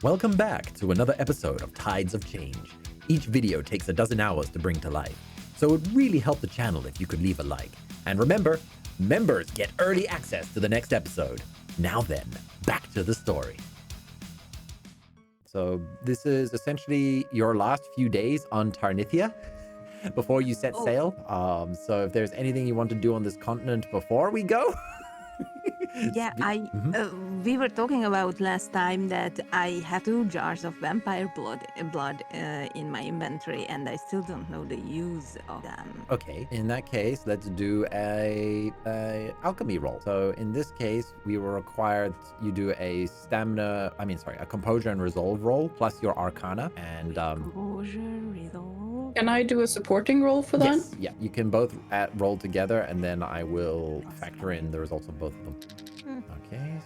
Welcome back to another episode of Tides of Change. Each video takes a dozen hours to bring to life, so it would really help the channel if you could leave a like. And remember, members get early access to the next episode. Now then, back to the story. So this is essentially your last few days on Tarnithia before you set sail. So if there's anything you want to do on this continent before we go. Yeah, we were talking about last time that I have 2 jars of vampire blood in my inventory, and I still don't know the use of them. Okay, in that case, let's do a alchemy roll. So in this case, we were required you do a composure and resolve roll plus your arcana, and Composure, resolve. Can I do a supporting roll for that? yes, yeah, you can both roll together, and then I will factor in the results of both of them. Okay.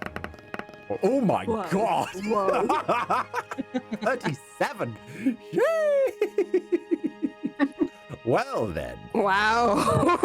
Oh my god! Whoa. 37! Yay! Well then. Wow.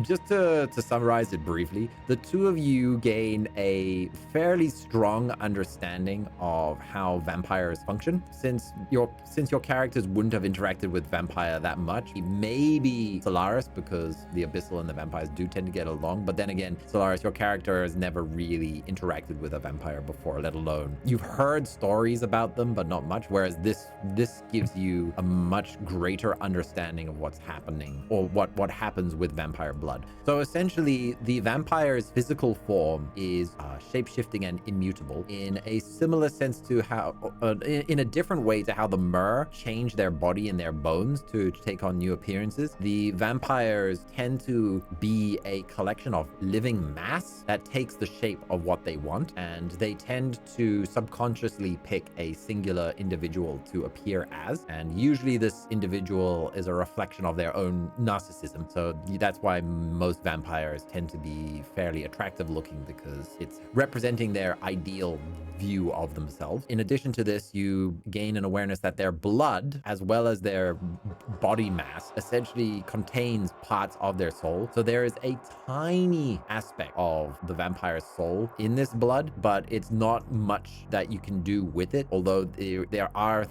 Just to summarize it briefly, the two of you gain a fairly strong understanding of how vampires function. Since your characters wouldn't have interacted with vampire that much, maybe Sylaris, because the abyssal and the vampires do tend to get along. But then again, Sylaris, your character has never really interacted with a vampire before, let alone you've heard stories about them, but not much. Whereas this gives you a much greater understanding of what's happening, or what happens with vampire blood. So essentially, the vampire's physical form is shape-shifting and immutable in a similar sense to how, in a different way to how the mer change their body and their bones to take on new appearances. The vampires tend to be a collection of living mass that takes the shape of what they want, and they tend to subconsciously pick a singular individual to appear as, and usually this individual is a reflection of their own narcissism. So that's why most vampires tend to be fairly attractive looking, because it's representing their ideal view of themselves. In addition to this, you gain an awareness that their blood, as well as their body mass, essentially contains parts of their soul. So there is a tiny aspect of the vampire's soul in this blood, but it's not much that you can do with it, although there are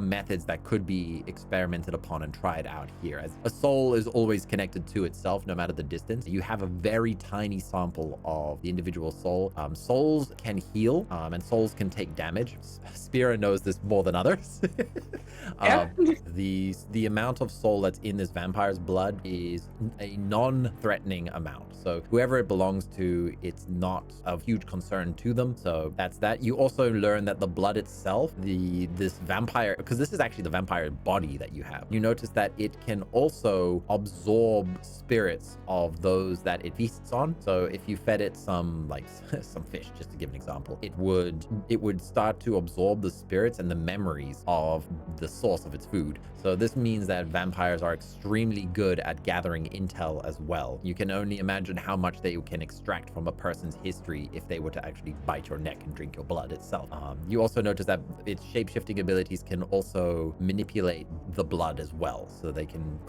methods that could be experimented upon and tried out here, as a soul is always connected to itself no matter the distance. You have a very tiny sample of the individual soul. Souls can heal, and souls can take damage. Spira knows this more than others. The amount of soul that's in this vampire's blood is a non-threatening amount. So whoever it belongs to, it's not of huge concern to them. So that's that. You also learn that the blood itself, this vampire, because this is actually the vampire body that you have, you notice that it can also absorb spirits of those that it feasts on. So if you fed it some fish, just to give an example, it would start to absorb the spirits and the memories of the source of its food. So this means that vampires are extremely good at gathering intel as well. You can only imagine how much they can extract from a person's history if they were to actually bite your neck and drink your blood itself. You also notice that its shape-shifting abilities can also manipulate the blood as well. So they can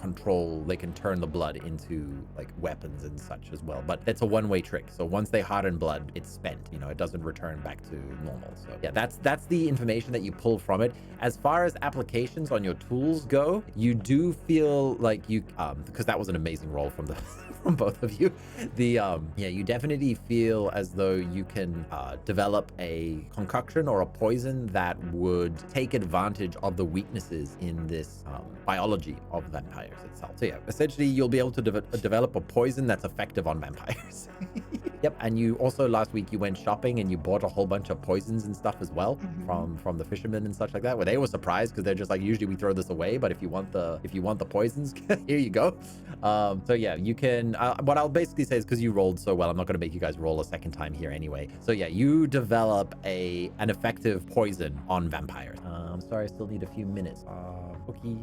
turn the blood into like weapons and such as well. But it's a one-way trick. So once they harden blood, it's spent. It doesn't return back to normal. So yeah, that's the information that you pull from it. As far as applications on your tools go, you do feel like you because that was an amazing roll from the from both of you. You definitely feel as though you can develop a concoction or a poison that would take advantage of the weaknesses in this biology of vampires itself. So yeah, essentially you'll be able to develop a poison that's effective on vampires. Yep. And you also, last week you went shopping and you bought a whole bunch of poisons and stuff as well from the fishermen and such like that, where they were surprised because they're just like, usually we throw this away, but if you want the poisons, here you go. So yeah, you can what I'll basically say is, because you rolled so well, I'm not going to make you guys roll a second time here anyway. So yeah, you develop an effective poison on vampires. I'm sorry, I still need a few minutes. Okay.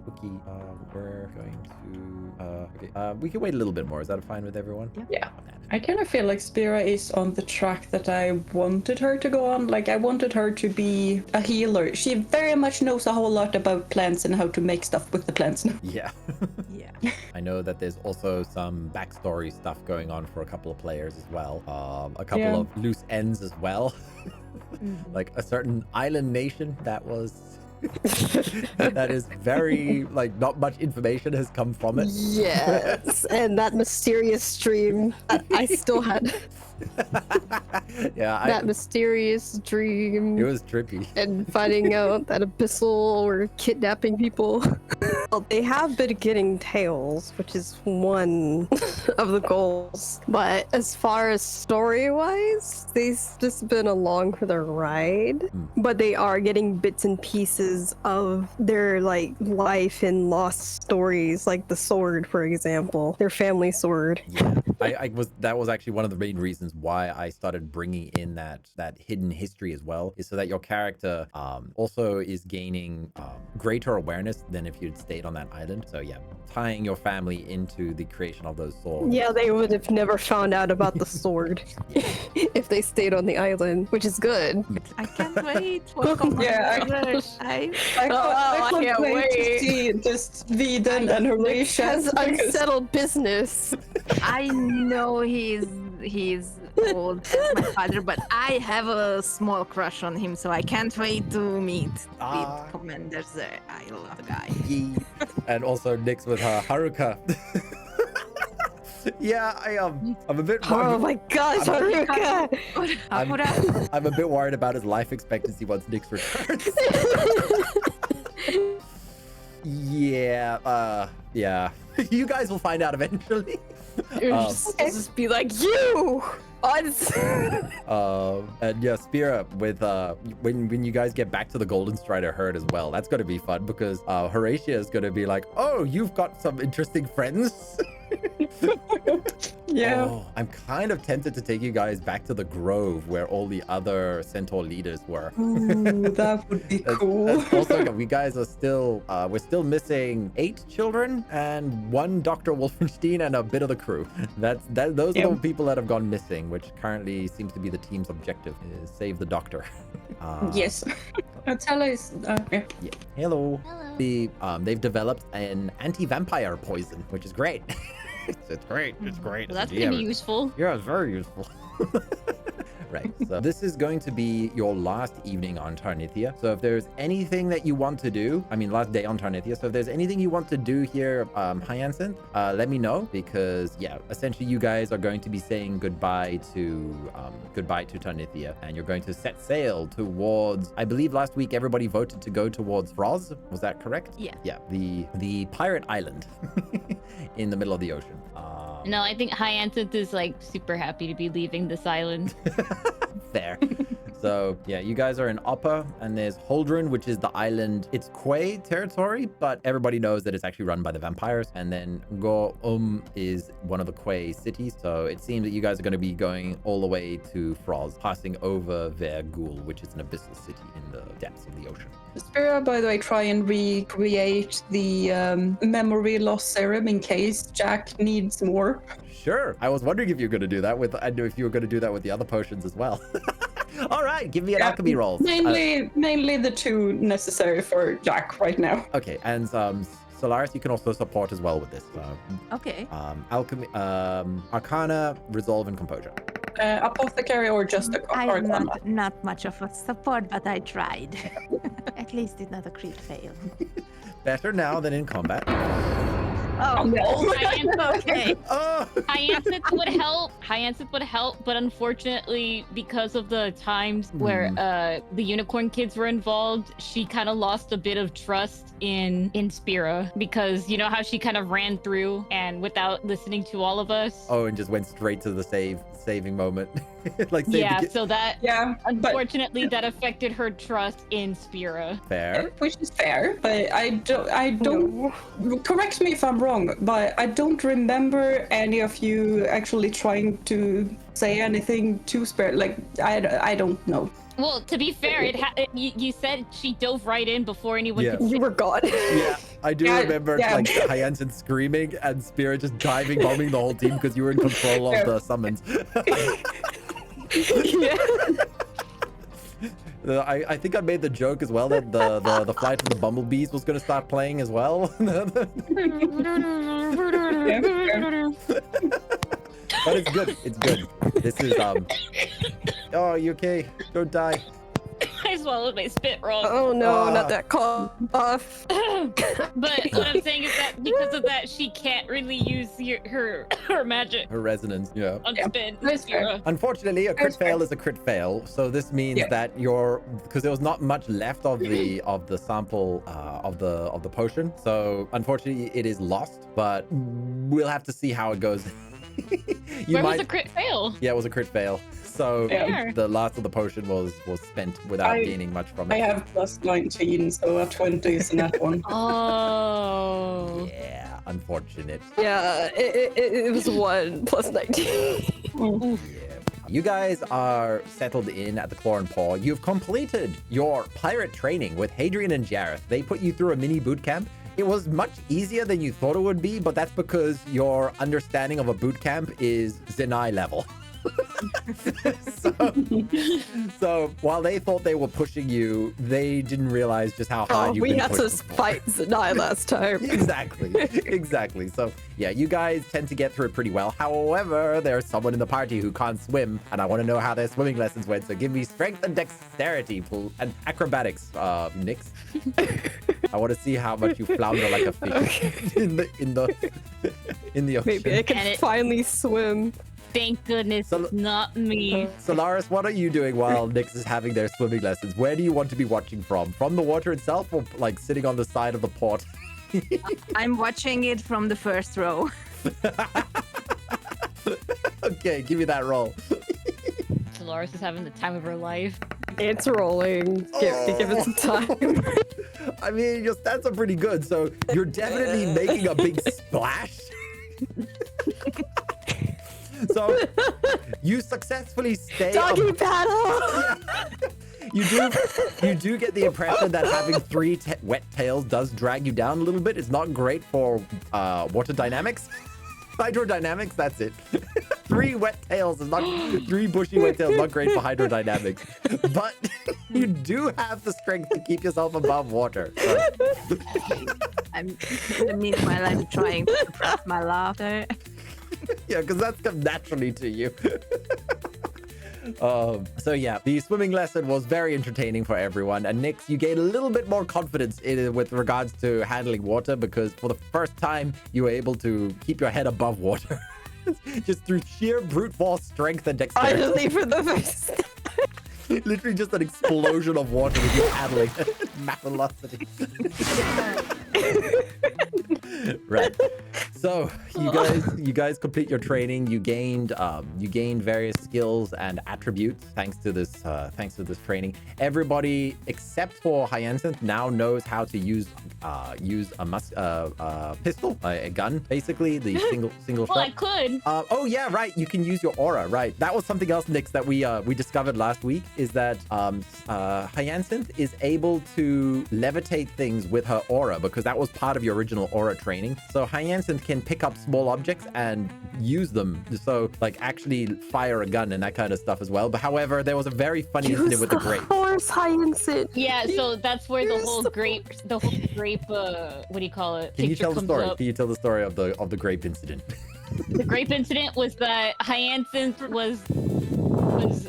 We're going to okay. We can wait a little bit more. Is that fine with everyone? Yeah. I kind of feel like Spira is on the track that I wanted her to go on. Like, I wanted her to be a healer. She very much knows a whole lot about plants and how to make stuff with the plants now. Yeah. Yeah. I know that there's also some backstory stuff going on for a couple of players as well. A couple of loose ends as well. Like a certain island nation that was that is very, like, not much information has come from it. Yes, and that mysterious stream. I still had Yeah, that mysterious dream. it was trippy. And finding out that abyssal were kidnapping people. Well, they have been getting tails, which is one of the goals. But as far as story-wise, they've just been along for the ride. But they are getting bits and pieces of their, like, life and lost stories, like the sword, for example, their family sword. Yeah, that was actually one of the main reasons why I started bringing in that hidden history as well, is so that your character also is gaining greater awareness than if you'd stayed on that island. So yeah, tying your family into the creation of those swords. Yeah, they would have never found out about the sword if they stayed on the island, which is good. I can't wait for Commander. Yeah, I I can't can't wait to wait. see just Viden and Horatio. Has unsettled business. I know he's old as my father, but I have a small crush on him, so I can't wait to meet with Commander there. I love the guy. And also Nyx with her Haruka. Yeah, I'm a bit. Oh my gosh, Haruka! I'm a bit worried about his life expectancy once Nyx returns. Yeah, yeah. You guys will find out eventually. Just be like, you! And yeah, Spira with when you guys get back to the Golden Strider herd as well, that's gonna be fun because Horatia is gonna be like, oh, you've got some interesting friends. Yeah. Oh, I'm kind of tempted to take you guys back to the Grove where all the other centaur leaders were. Ooh, that would be cool. Also, we guys are still we're still missing 8 children and 1 Dr. Wolfenstein and a bit of the crew. Those are the people that have gone missing, which currently seems to be the team's objective, is save the doctor. Yes. Tell us. Yeah. Yeah. Hello. They've developed an anti-vampire poison, which is great. It's great. It's great. Well, that's gonna be useful. Yeah, it's very useful. Right, so this is going to be your last evening on Tarnithia. So if there's anything that you want to do, I mean last day on Tarnithia, so if there's anything you want to do here, Hyacinth, let me know, because yeah, essentially you guys are going to be saying goodbye to Tarnithia, and you're going to set sail towards, I believe last week everybody voted to go towards Froz, was that correct? Yeah. Yeah, the pirate island in the middle of the ocean. No, I think Hyacinth is like super happy to be leaving this island. Fair. So yeah, you guys are in Oppa, and there's Holdren, which is the island. It's Quay territory, but everybody knows that it's actually run by the vampires. And then Go is one of the Quay cities. So it seems that you guys are going to be going all the way to Froz, passing over Vergul, which is an abyssal city in the depths of the ocean. Spira, by the way, try and recreate the memory loss serum in case Jack needs more. Sure. I was wondering if you were going to do that with, I knew if you were going to do that with the other potions as well. All right, give me an alchemy roll. Mainly the 2 necessary for Jack right now. Okay, and Sylaris, you can also support as well with this. Okay. Alchemy, Arcana, Resolve, and Composure. Apothecary or just a I'm Arcana? not much of a support, but I tried. At least it's not a crit fail. Better now than in combat. Oh, no. Okay. Oh! Hyacinth would help, but unfortunately, because of the times where the unicorn kids were involved, she kind of lost a bit of trust in Spira, because you know how she kind of ran through and without listening to all of us. Oh, and just went straight to the saving moment. Like So that unfortunately that affected her trust in Spira. Fair. Which is fair, but I don't correct me if I'm wrong, but I don't remember any of you actually trying to say anything to Spira. Like, I don't know. Well, to be fair, you said she dove right in before anyone could You were gone. Yeah, I do remember like Hyacinth screaming and Spira just diving, bombing the whole team because you were in control of the summons. Yeah. I think I made the joke as well that the flight of the bumblebees was going to start playing as well. But it's good. It's good. This is Oh, you okay? Don't die. I swallowed my spit wrong. Oh no, not that cough. But what I'm saying is that because of that, she can't really use her magic. Her resonance, yeah. On spin. Unfortunately, a crit fail is a crit fail, so this means that because there was not much left of the sample of the potion, so unfortunately it is lost. But we'll have to see how it goes. Where was a crit fail? Yeah, it was a crit fail. So the last of the potion was spent without gaining much from it. I have plus 19, so a 20 is in that one. Oh. Yeah, unfortunate. Yeah, it was 1 plus 19. Yeah. You guys are settled in at the Claw and Paw. You've completed your pirate training with Hadrian and Jareth. They put you through a mini boot camp. It was much easier than you thought it would be, but that's because your understanding of a boot camp is Zenai level. so while they thought they were pushing you, they didn't realize just how hard you we had to fight Zenai last time. Exactly. So yeah, you guys tend to get through it pretty well. However, there's someone in the party who can't swim, and I want to know how their swimming lessons went. So give me strength and dexterity and acrobatics, Nyx. I want to see how much you flounder like a fish in the ocean. Maybe I can finally swim. Thank goodness it's not me. Sylaris, what are you doing while Nyx is having their swimming lessons? Where do you want to be watching from? From the water itself, or like sitting on the side of the port? I'm watching it from the first row. Okay, give me that roll. Sylaris is having the time of her life. It's rolling. Give it some time. I mean, your stats are pretty good, so you're definitely making a big splash. So you successfully stay Doggy paddle. Yeah. You do get the impression that having 3 wet tails does drag you down a little bit. It's not great for water dynamics. Hydrodynamics, that's it. 3 wet tails is not 3 bushy wet tails, not great for hydrodynamics. But you do have the strength to keep yourself above water. So. Meanwhile, I'm trying to suppress my laughter. Yeah, because that's come naturally to you. So yeah, the swimming lesson was very entertaining for everyone. And Nyx, you gained a little bit more confidence with regards to handling water, because for the first time, you were able to keep your head above water. Just through sheer brute force strength and dexterity. Finally, for the first time. Literally just an explosion of water with you paddling at max velocity. Right. So you guys complete your training. You gained various skills and attributes thanks to this training. Everybody except for Hyacinth now knows how to use a pistol, a gun, basically the single shot. Well, I could. Oh yeah, right. You can use your aura. Right. That was something else, Nyx, that we discovered last week. Is that Hyacinth is able to levitate things with her aura, because that was part of your original aura training. So Hyacinth can pick up small objects and use them. So like actually fire a gun and that kind of stuff as well. But however, there was a very funny incident with the grape. Horse, Hyacinth. Yeah, so that's where the whole grape, what do you call it? Can you tell the story? Can you tell the story of the grape incident? The grape incident was that Hyacinth was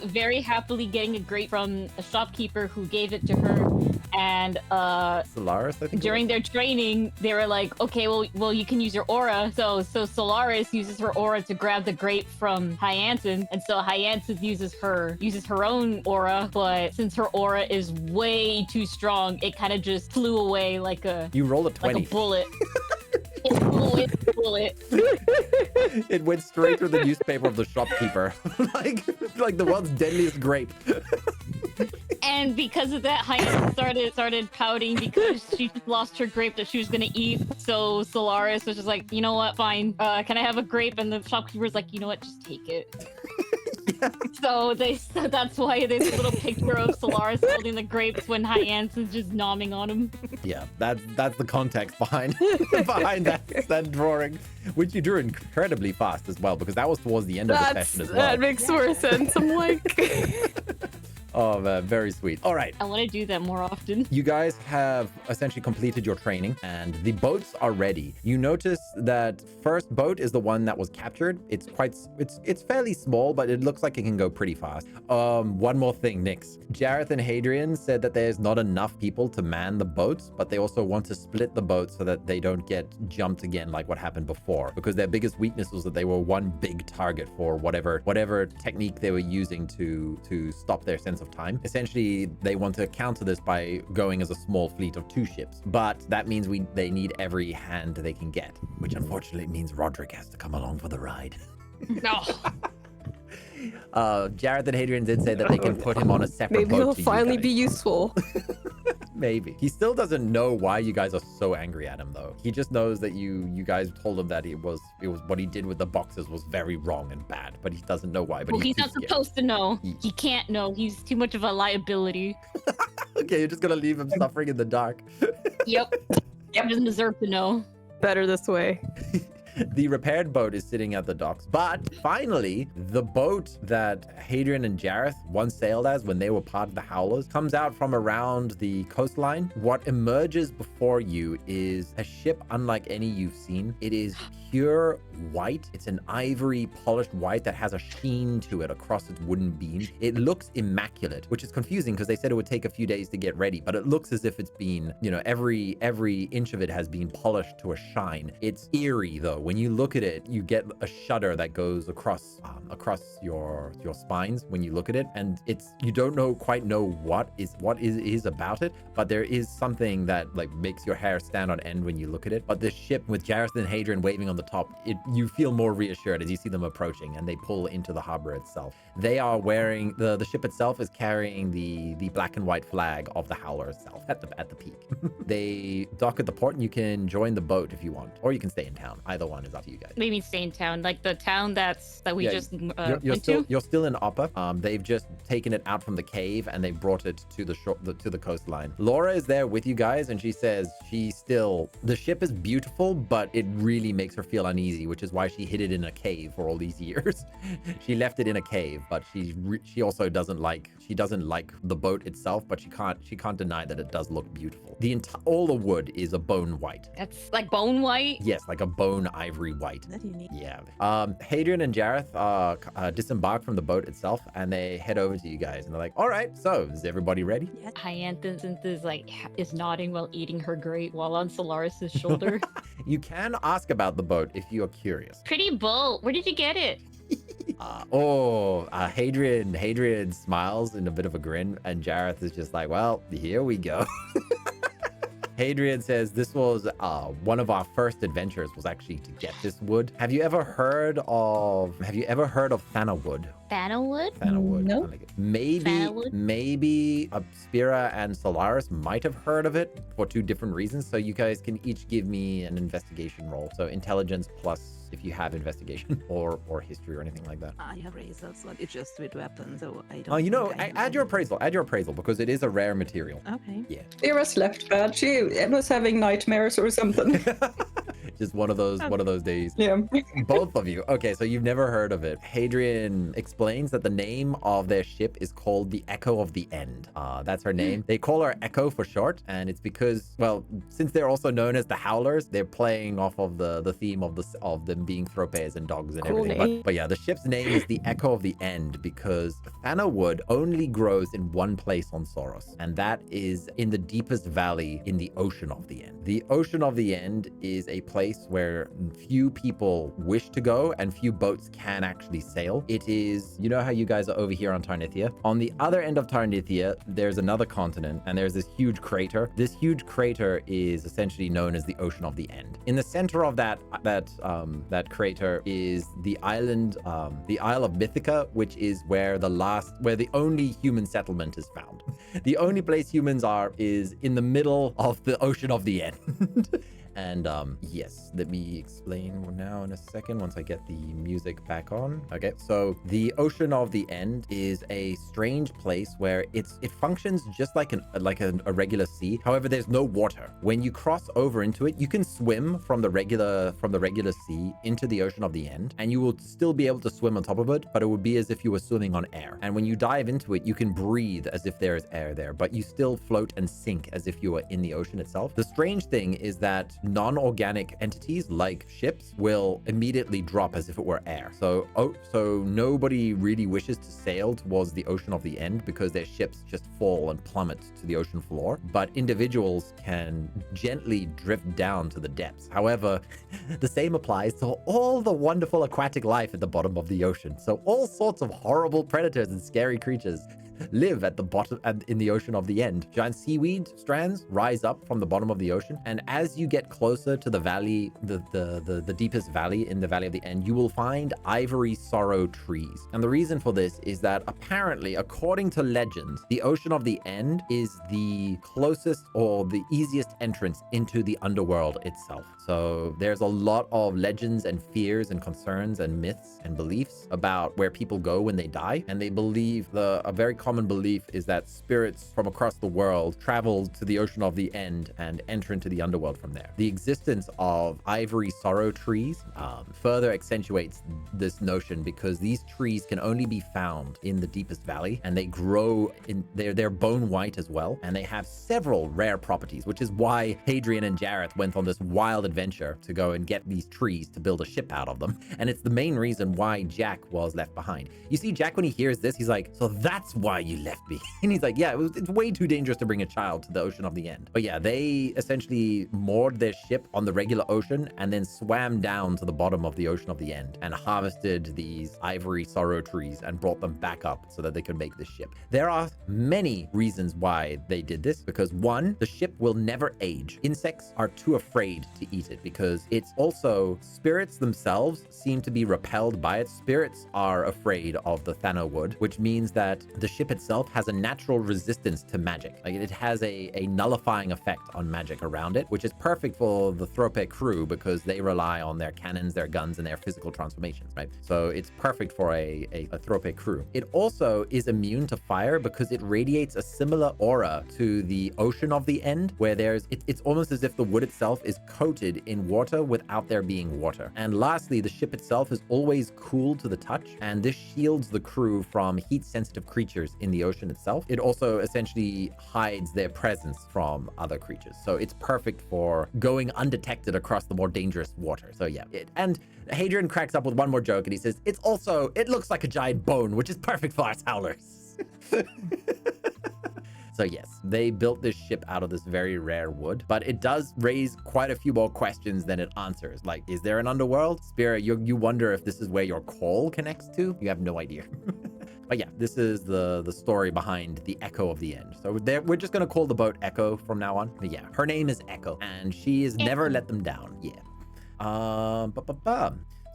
very happily getting a grape from a shopkeeper who gave it to her, and Sylaris, I think. During their training, they were like, okay, well, you can use your aura. So Sylaris uses her aura to grab the grape from Hyacinth, and so Hyacinth uses her own aura, but since her aura is way too strong, it kind of just flew away like a You rolled a 20. like a bullet. It flew away like a bullet. It went straight through the newspaper of the shopkeeper, like the world's deadliest grape. And because of that, Hyacinth started pouting because she lost her grape that she was gonna eat. So Sylaris was just like, you know what, fine. Can I have a grape? And the shopkeeper's like, you know what, just take it. So that's why there's a little picture of Sylaris holding the grapes when Hyacinth's just nomming on him. Yeah, that's the context behind that drawing, which you drew incredibly fast as well, because that was towards the end of the session as well. That makes more sense. I'm like... Oh man, very sweet. All right. I want to do that more often. You guys have essentially completed your training and the boats are ready. You notice that first boat is the one that was captured. It's fairly small, but it looks like it can go pretty fast. One more thing, Nyx. Jareth and Hadrian said that there's not enough people to man the boats, but they also want to split the boats so that they don't get jumped again like what happened before, because their biggest weakness was that they were one big target for whatever technique they were using to stop their sense of time. Essentially, they want to counter this by going as a small fleet of 2 ships, but that means they need every hand they can get, which unfortunately means Roderick has to come along for the ride. No. Jareth and Hadrian did say that they can put him on a separate boat. Maybe he'll finally be useful. Maybe. He still doesn't know why you guys are so angry at him, though. He just knows that you guys told him that it was what he did with the boxes was very wrong and bad, but he doesn't know why. But Well, he's not supposed to know. He can't know. He's too much of a liability. Okay, you're just gonna leave him suffering in the dark. Yep. He doesn't deserve to know. Better this way. The repaired boat is sitting at the docks, but finally, the boat that Hadrian and Jareth once sailed as when they were part of the Howlers comes out from around the coastline. What emerges before you is a ship unlike any you've seen. It is pure white. It's an ivory polished white that has a sheen to it across its wooden beam. It looks immaculate, which is confusing because they said it would take a few days to get ready, but it looks as if it's been, every inch of it has been polished to a shine. It's eerie though. When you look at it, you get a shudder that goes across your spines when you look at it, and you don't quite know what is about it, but there is something that like makes your hair stand on end when you look at it. But this ship with Jareth and Hadrian waving on the top, you feel more reassured as you see them approaching, and they pull into the harbor itself. They are wearing the ship itself is carrying the black and white flag of the Howler itself at the peak. They dock at the port, and you can join the boat if you want, or you can stay in town. Either one is up to you guys. Maybe stay in town, like the town that we just you're still in Oppa. They've just taken it out from the cave and they brought it to the shore, to the coastline. Laura is there with you guys, and she says the ship is beautiful, but it really makes her feel uneasy, which is why she hid it in a cave for all these years. She left it in a cave, but she also doesn't like the boat itself, but she can't deny that it does look beautiful. All the wood is a bone white. That's like bone white? Yes, like a bone ivory white. That unique. Yeah. Hadrian and Jareth disembark from the boat itself, and they head over to you guys, and they're like, all right, so is everybody ready? Yes. Hyacinth is nodding while eating her grape while on Solaris's shoulder. You can ask about the boat if you're curious. Pretty boat. Where did you get it? Hadrian smiles in a bit of a grin, and Jareth is just like, well, here we go. Hadrian says this was one of our first adventures was actually to get this wood. Have you ever heard of Thanawood? Thanawood? Thanawood. No. Maybe Spira and Sylaris might have heard of it for 2 different reasons. So you guys can each give me an investigation roll. So intelligence plus if you have investigation or history or anything like that. I have razors, but it's just with weapons, so I don't. Add your appraisal. Add your appraisal because it is a rare material. Okay. Yeah. Spira slept bad. She was having nightmares or something. Just one of those days. Yeah. Both of you. Okay, so you've never heard of it. Hadrian explains that the name of their ship is called the Echo of the End. That's her name. They call her Echo for short, and it's because, well, since they're also known as the Howlers, they're playing off of the theme of them being thropes and dogs and Cool everything. name. But yeah, the ship's name is the Echo of the End because Thanawood only grows in one place on Sorors, and that is in the deepest valley in the Ocean of the End. The Ocean of the End is a place place where few people wish to go and few boats can actually sail. It is, you know how you guys are over here on Tarnithia? On the other end of Tarnithia, there's another continent and there's this huge crater. This huge crater is essentially known as the Ocean of the End. In the center of that crater is the island, the Isle of Mythica, which is where the only human settlement is found. The only place humans are is in the middle of the Ocean of the End. And yes, let me explain now in a second once I get the music back on. Okay, so the Ocean of the End is a strange place where it functions just like a regular sea. However, there's no water. When you cross over into it, you can swim from the regular sea into the Ocean of the End, and you will still be able to swim on top of it, but it would be as if you were swimming on air. And when you dive into it, you can breathe as if there is air there, but you still float and sink as if you were in the ocean itself. The strange thing is that non-organic entities like ships will immediately drop as if it were air. So nobody really wishes to sail towards the Ocean of the End because their ships just fall and plummet to the ocean floor. But individuals can gently drift down to the depths. However, the same applies to all the wonderful aquatic life at the bottom of the ocean. So all sorts of horrible predators and scary creatures live at the bottom and in the Ocean of the End. Giant seaweed strands rise up from the bottom of the ocean, and as you get closer to the valley, the deepest valley in the Valley of the End, you will find ivory sorrow trees. And the reason for this is that apparently, according to legend, the Ocean of the End is the closest or the easiest entrance into the underworld itself. So there's a lot of legends and fears and concerns and myths and beliefs about where people go when they die, and they believe a very common belief is that spirits from across the world travel to the Ocean of the End and enter into the underworld from there. The existence of ivory sorrow trees further accentuates this notion because these trees can only be found in the deepest valley, and they grow in they're bone white as well, and they have several rare properties, which is why Hadrian and Jareth went on this wild adventure to go and get these trees to build a ship out of them. And it's the main reason why Jack was left behind. You see, Jack, when he hears this, he's like, so that's why you left me. And he's like, yeah, it's way too dangerous to bring a child to the Ocean of the End. But yeah, they essentially moored their ship on the regular ocean and then swam down to the bottom of the Ocean of the End and harvested these ivory sorrow trees and brought them back up so that they could make this ship. There are many reasons why they did this, because one, the ship will never age. Insects are too afraid to eat it because it's also, spirits themselves seem to be repelled by it. Spirits are afraid of the Thano wood, which means that the ship itself has a natural resistance to magic. Like, it has a nullifying effect on magic around it, which is perfect for the Thrope crew because they rely on their cannons, their guns, and their physical transformations, right? So it's perfect for a Thrope crew. It also is immune to fire because it radiates a similar aura to the Ocean of the End, where it's almost as if the wood itself is coated in water without there being water. And lastly, the ship itself is always cool to the touch, and this shields the crew from heat-sensitive creatures in the ocean itself. It also essentially hides their presence from other creatures. So it's perfect for going undetected across the more dangerous water. So yeah, and Hadrian cracks up with one more joke and he says, it looks like a giant bone, which is perfect for our howlers. So yes, they built this ship out of this very rare wood, but it does raise quite a few more questions than it answers. Like, is there an underworld? Spira, you wonder if this is where your call connects to? You have no idea. But yeah, this is the story behind the Echo of the End. So we're just going to call the boat Echo from now on. But yeah, her name is Echo, and she has never let them down. Yeah.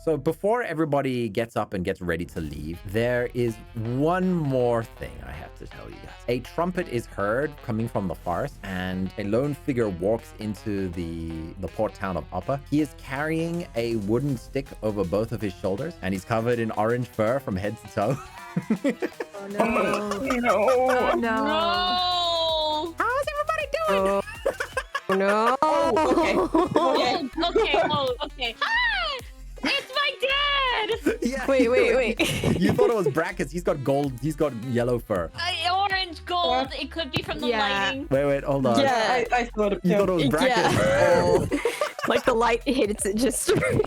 So before everybody gets up and gets ready to leave, there is one more thing I have to tell you guys. A trumpet is heard coming from the forest, and a lone figure walks into the port town of Upper. He is carrying a wooden stick over both of his shoulders, and he's covered in orange fur from head to toe. Oh no. No. Oh no. No! How's everybody doing? Oh no. Okay. Hi! It's my dad! Yeah, Wait. You thought it was brackets. He's got gold. He's got yellow fur. Orange gold. It could be from the lighting. Wait, hold on. Yeah, I thought it. You thought it was brackets. Yeah. Oh. Like the light hits it just right.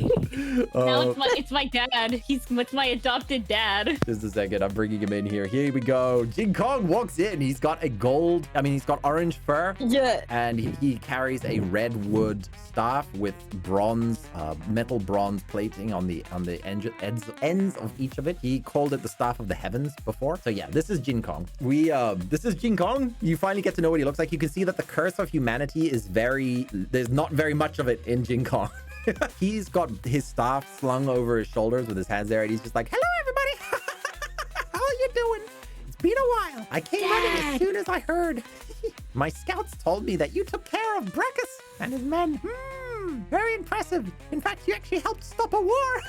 Now it's my dad. It's my adopted dad. Just a second, I'm bringing him in here. Here we go. Jin Kong walks in. He's got he's got orange fur. Yeah. And he carries a red wood staff with bronze, metal bronze plating on the ends of each of it. He called it the Staff of the Heavens before. So yeah, this is Jin Kong. This is Jin Kong. You finally get to know what he looks like. You can see that the curse of humanity is there's not very much of it in Jin Kong. He's got his staff slung over his shoulders with his hands there, and he's just like, hello, everybody. How are you doing? It's been a while. I came running as soon as I heard. My scouts told me that you took care of Breckus and his men. Very impressive. In fact, you actually helped stop a war.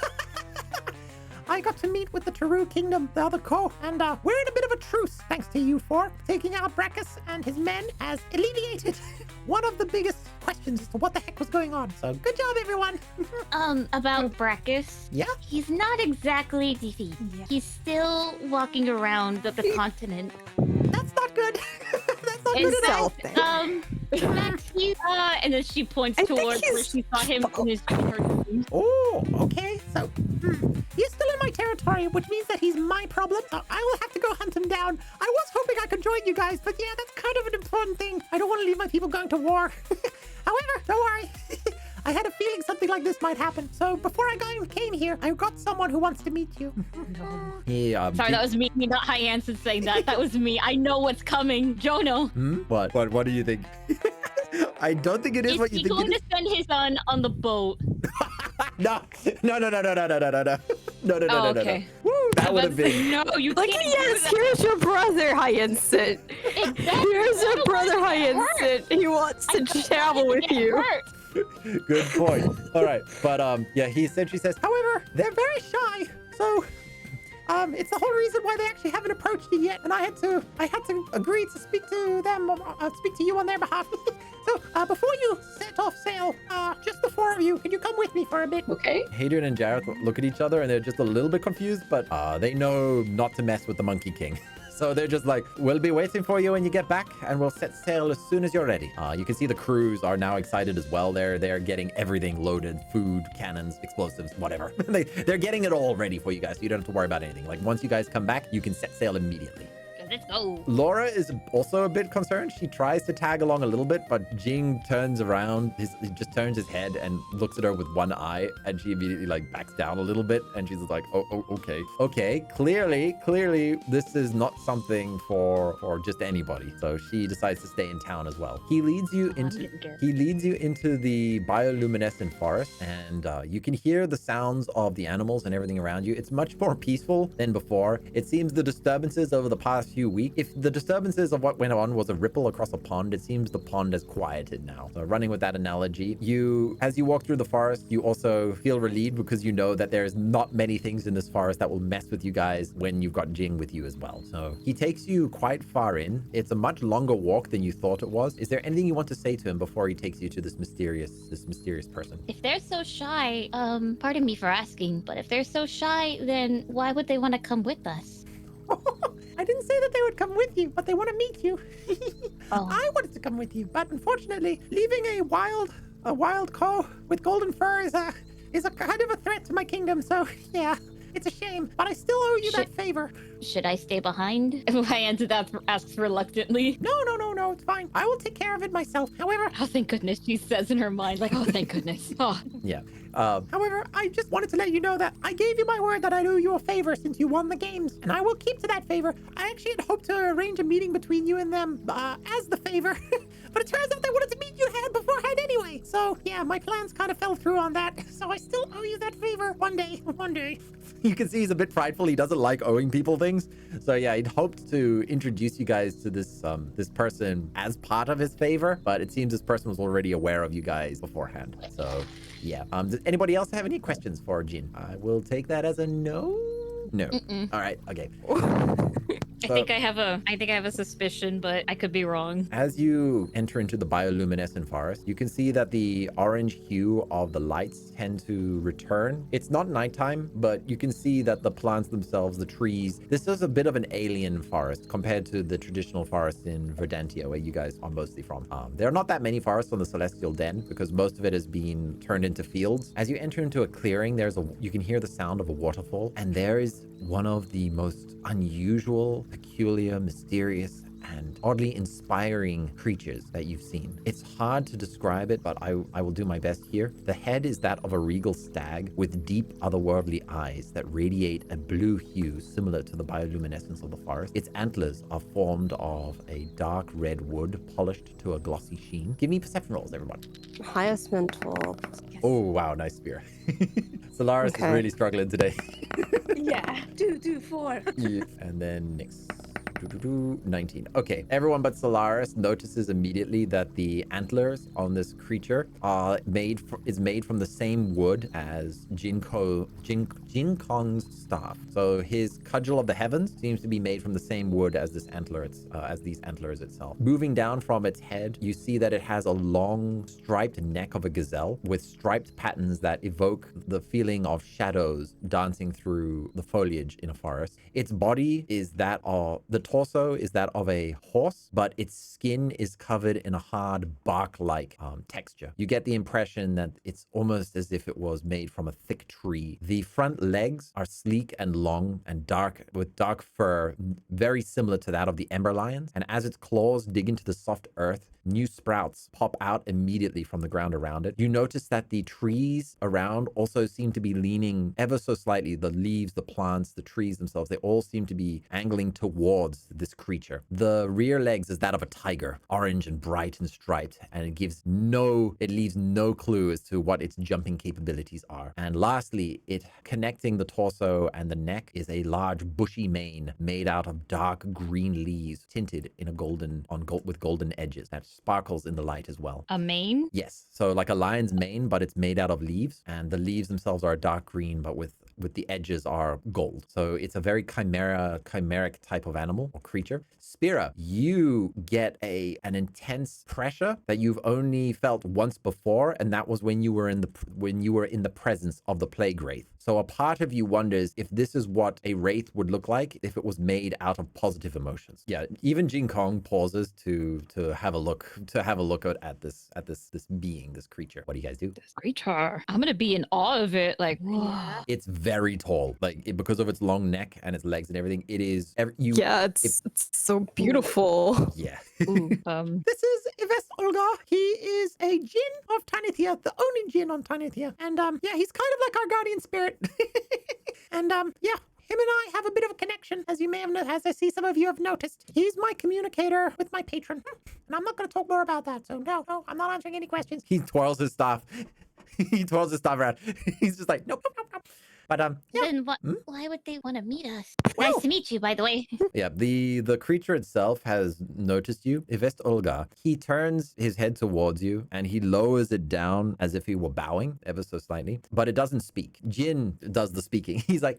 I got to meet with the Taru Kingdom the other co, and we're in a bit of a truce, thanks to you four. Taking out Breckus and his men has alleviated one of the biggest questions as to what the heck was going on. So good job, everyone. About Breckus. Yeah? He's not exactly defeated. Yeah. He's still walking around the continent. That's not good. That's not good at all. And then she points towards where she saw him in her dreams. Oh, okay. So, he's still in my territory, which means that he's my problem. So I will have to go hunt him down. I was hoping I could join you guys, but yeah, that's kind of an important thing. I don't want to leave my people going to war. However, don't worry. I had a feeling something like this might happen. So before I came here, I got someone who wants to meet you. No. Sorry, that was me, not Hyacinth saying that. That was me. I know what's coming. Jono. What do you think? I don't think it is what you think. Is he going to send his son on the boat? No. Okay. Woo, that would have been. No, you Look, can't. yes, here's your brother, Hyacinth. Exactly. Here's your brother, Hyacinth. He wants to travel with you. Good point. All right, but yeah, he essentially says, however, they're very shy, so it's the whole reason why they actually haven't approached you yet, and I had to agree to speak to them, speak to you on their behalf. So before you set off sail, just the four of you, can you come with me for a bit? Okay. Hadrian and Jareth look at each other, and they're just a little bit confused, but they know not to mess with the Monkey King. So they're just like, we'll be waiting for you when you get back, and we'll set sail as soon as you're ready. You can see the crews are now excited as well. They're getting everything loaded, food, cannons, explosives, whatever. They're getting it all ready for you guys, so you don't have to worry about anything. Like, once you guys come back, you can set sail immediately. Let's go. Laura is also a bit concerned. She tries to tag along a little bit, but Jing turns around. He just turns his head and looks at her with one eye, and she immediately backs down a little bit, and she's like, oh, okay. Clearly, this is not something for just anybody. So she decides to stay in town as well. He leads you into the bioluminescent forest, and you can hear the sounds of the animals and everything around you. It's much more peaceful than before. It seems the disturbances over the past few weeks, if the disturbances of what went on was a ripple across a pond, it seems the pond has quieted now. So running with that analogy, as you walk through the forest, you also feel relieved because you know that there's not many things in this forest that will mess with you guys when you've got Jing with you as well. So he takes you quite far in. It's a much longer walk than you thought it was. Is there anything you want to say to him before he takes you to this mysterious person? If they're so shy, pardon me for asking, but if they're so shy, then why would they want to come with us? I didn't say that they would come with you, but they want to meet you. Oh. I wanted to come with you, but unfortunately, leaving a wild co with golden fur is a kind of a threat to my kingdom. So yeah, it's a shame, but I still owe you that favor. Should I stay behind? Hyacinth asks reluctantly. No, it's fine. I will take care of it myself. However, Oh, thank goodness, she says in her mind, like, oh, thank goodness. Oh. Yeah. However, I just wanted to let you know that I gave you my word that I'd owe you a favor since you won the games, and I will keep to that favor. I actually had hoped to arrange a meeting between you and them as the favor, but it turns out they wanted to meet you beforehand anyway. So yeah, my plans kind of fell through on that. So I still owe you that favor one day. You can see he's a bit prideful. He doesn't like owing people things. So yeah, he'd hoped to introduce you guys to this person as part of his favor, but it seems this person was already aware of you guys beforehand. So yeah. Does anybody else have any questions for Jin? I will take that as a no. No. Mm-mm. All right. Okay. I think I have a suspicion, but I could be wrong. As you enter into the bioluminescent forest, you can see that the orange hue of the lights tend to return. It's not nighttime, but you can see that the plants themselves, the trees, this is a bit of an alien forest compared to the traditional forest in Verdantia, where you guys are mostly from. There are not that many forests on the Celestial Den because most of it has been turned into fields. As you enter into a clearing, you can hear the sound of a waterfall, and there is one of the most unusual, peculiar, mysterious, and oddly inspiring creatures that you've seen. It's hard to describe it, but I will do my best here. The head is that of a regal stag with deep otherworldly eyes that radiate a blue hue similar to the bioluminescence of the forest. Its antlers are formed of a dark red wood polished to a glossy sheen. Give me perception rolls, everyone. Highest mental. Oh, wow, nice spear. Sylaris is really struggling today. Yeah, 2, 4. Yeah. And then Nyx. 19. Okay, everyone but Sylaris notices immediately that the antlers on this creature is made from the same wood as Jin Kong's staff. So his cudgel of the heavens seems to be made from the same wood as these antlers itself. Moving down from its head, you see that it has a long striped neck of a gazelle with striped patterns that evoke the feeling of shadows dancing through the foliage in a forest. Its body is that of the torso is that of a horse, but its skin is covered in a hard bark-like texture. You get the impression that it's almost as if it was made from a thick tree. The front legs are sleek and long and dark, with dark fur, very similar to that of the ember lions. And as its claws dig into the soft earth, new sprouts pop out immediately from the ground around it. You notice that the trees around also seem to be leaning ever so slightly. The leaves, the plants, the trees themselves, they all seem to be angling towards this creature. The rear legs is that of a tiger, orange and bright and striped, and it leaves no clue as to what its jumping capabilities are. And lastly, it connecting the torso and the neck is a large bushy mane made out of dark green leaves tinted in a with golden edges that sparkles in the light as well. A mane? Yes. So like a lion's mane, but it's made out of leaves, and the leaves themselves are dark green, but with the edges are gold. So it's a very chimeric type of animal or creature. Spira, you get an intense pressure that you've only felt once before, and that was when you were in the presence of the plague wraith. So a part of you wonders if this is what a wraith would look like if it was made out of positive emotions. Yeah, even Jin Kong pauses to have a look at this being, this creature. What do you guys do? This creature. I'm gonna be in awe of it. Like, whoa. It's very tall, because of its long neck and its legs and everything. It is it's so beautiful. Yeah. Ooh, This is Ivest'olgar. He is a djinn of Tarnithia, the only djinn on Tarnithia. And he's kind of like our guardian spirit. And him and I have a bit of a connection, as you may have as I see some of you have noticed. He's my communicator with my patron. And I'm not going to talk more about that. So no, I'm not answering any questions. He twirls his staff. He twirls his staff around. He's just like, nope. But Then why would they want to meet us? Nice to meet you, by the way. Yeah, the creature itself has noticed you. Ivest'olgar, he turns his head towards you and he lowers it down as if he were bowing ever so slightly, but it doesn't speak. Jin does the speaking. He's like,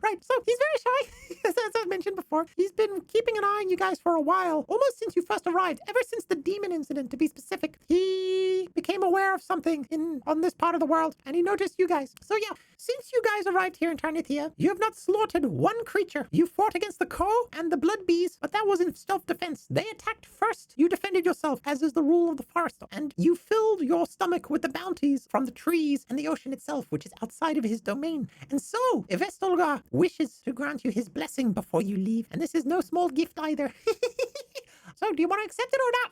Right, so he's very shy, as I've mentioned before. He's been keeping an eye on you guys for a while, almost since you first arrived, ever since the demon incident, to be specific. He became aware of something on this part of the world, and he noticed you guys. So yeah, since you guys arrived here in Tarnithia, you have not slaughtered one creature. You fought against the Ko and the Blood Bees, but that was in self-defense. They attacked first. You defended yourself, as is the rule of the forest, and you filled your stomach with the bounties from the trees and the ocean itself, which is outside of his domain. And so, Ivest'olgar wishes to grant you his blessing before you leave, and this is no small gift either. So, do you want to accept it or not?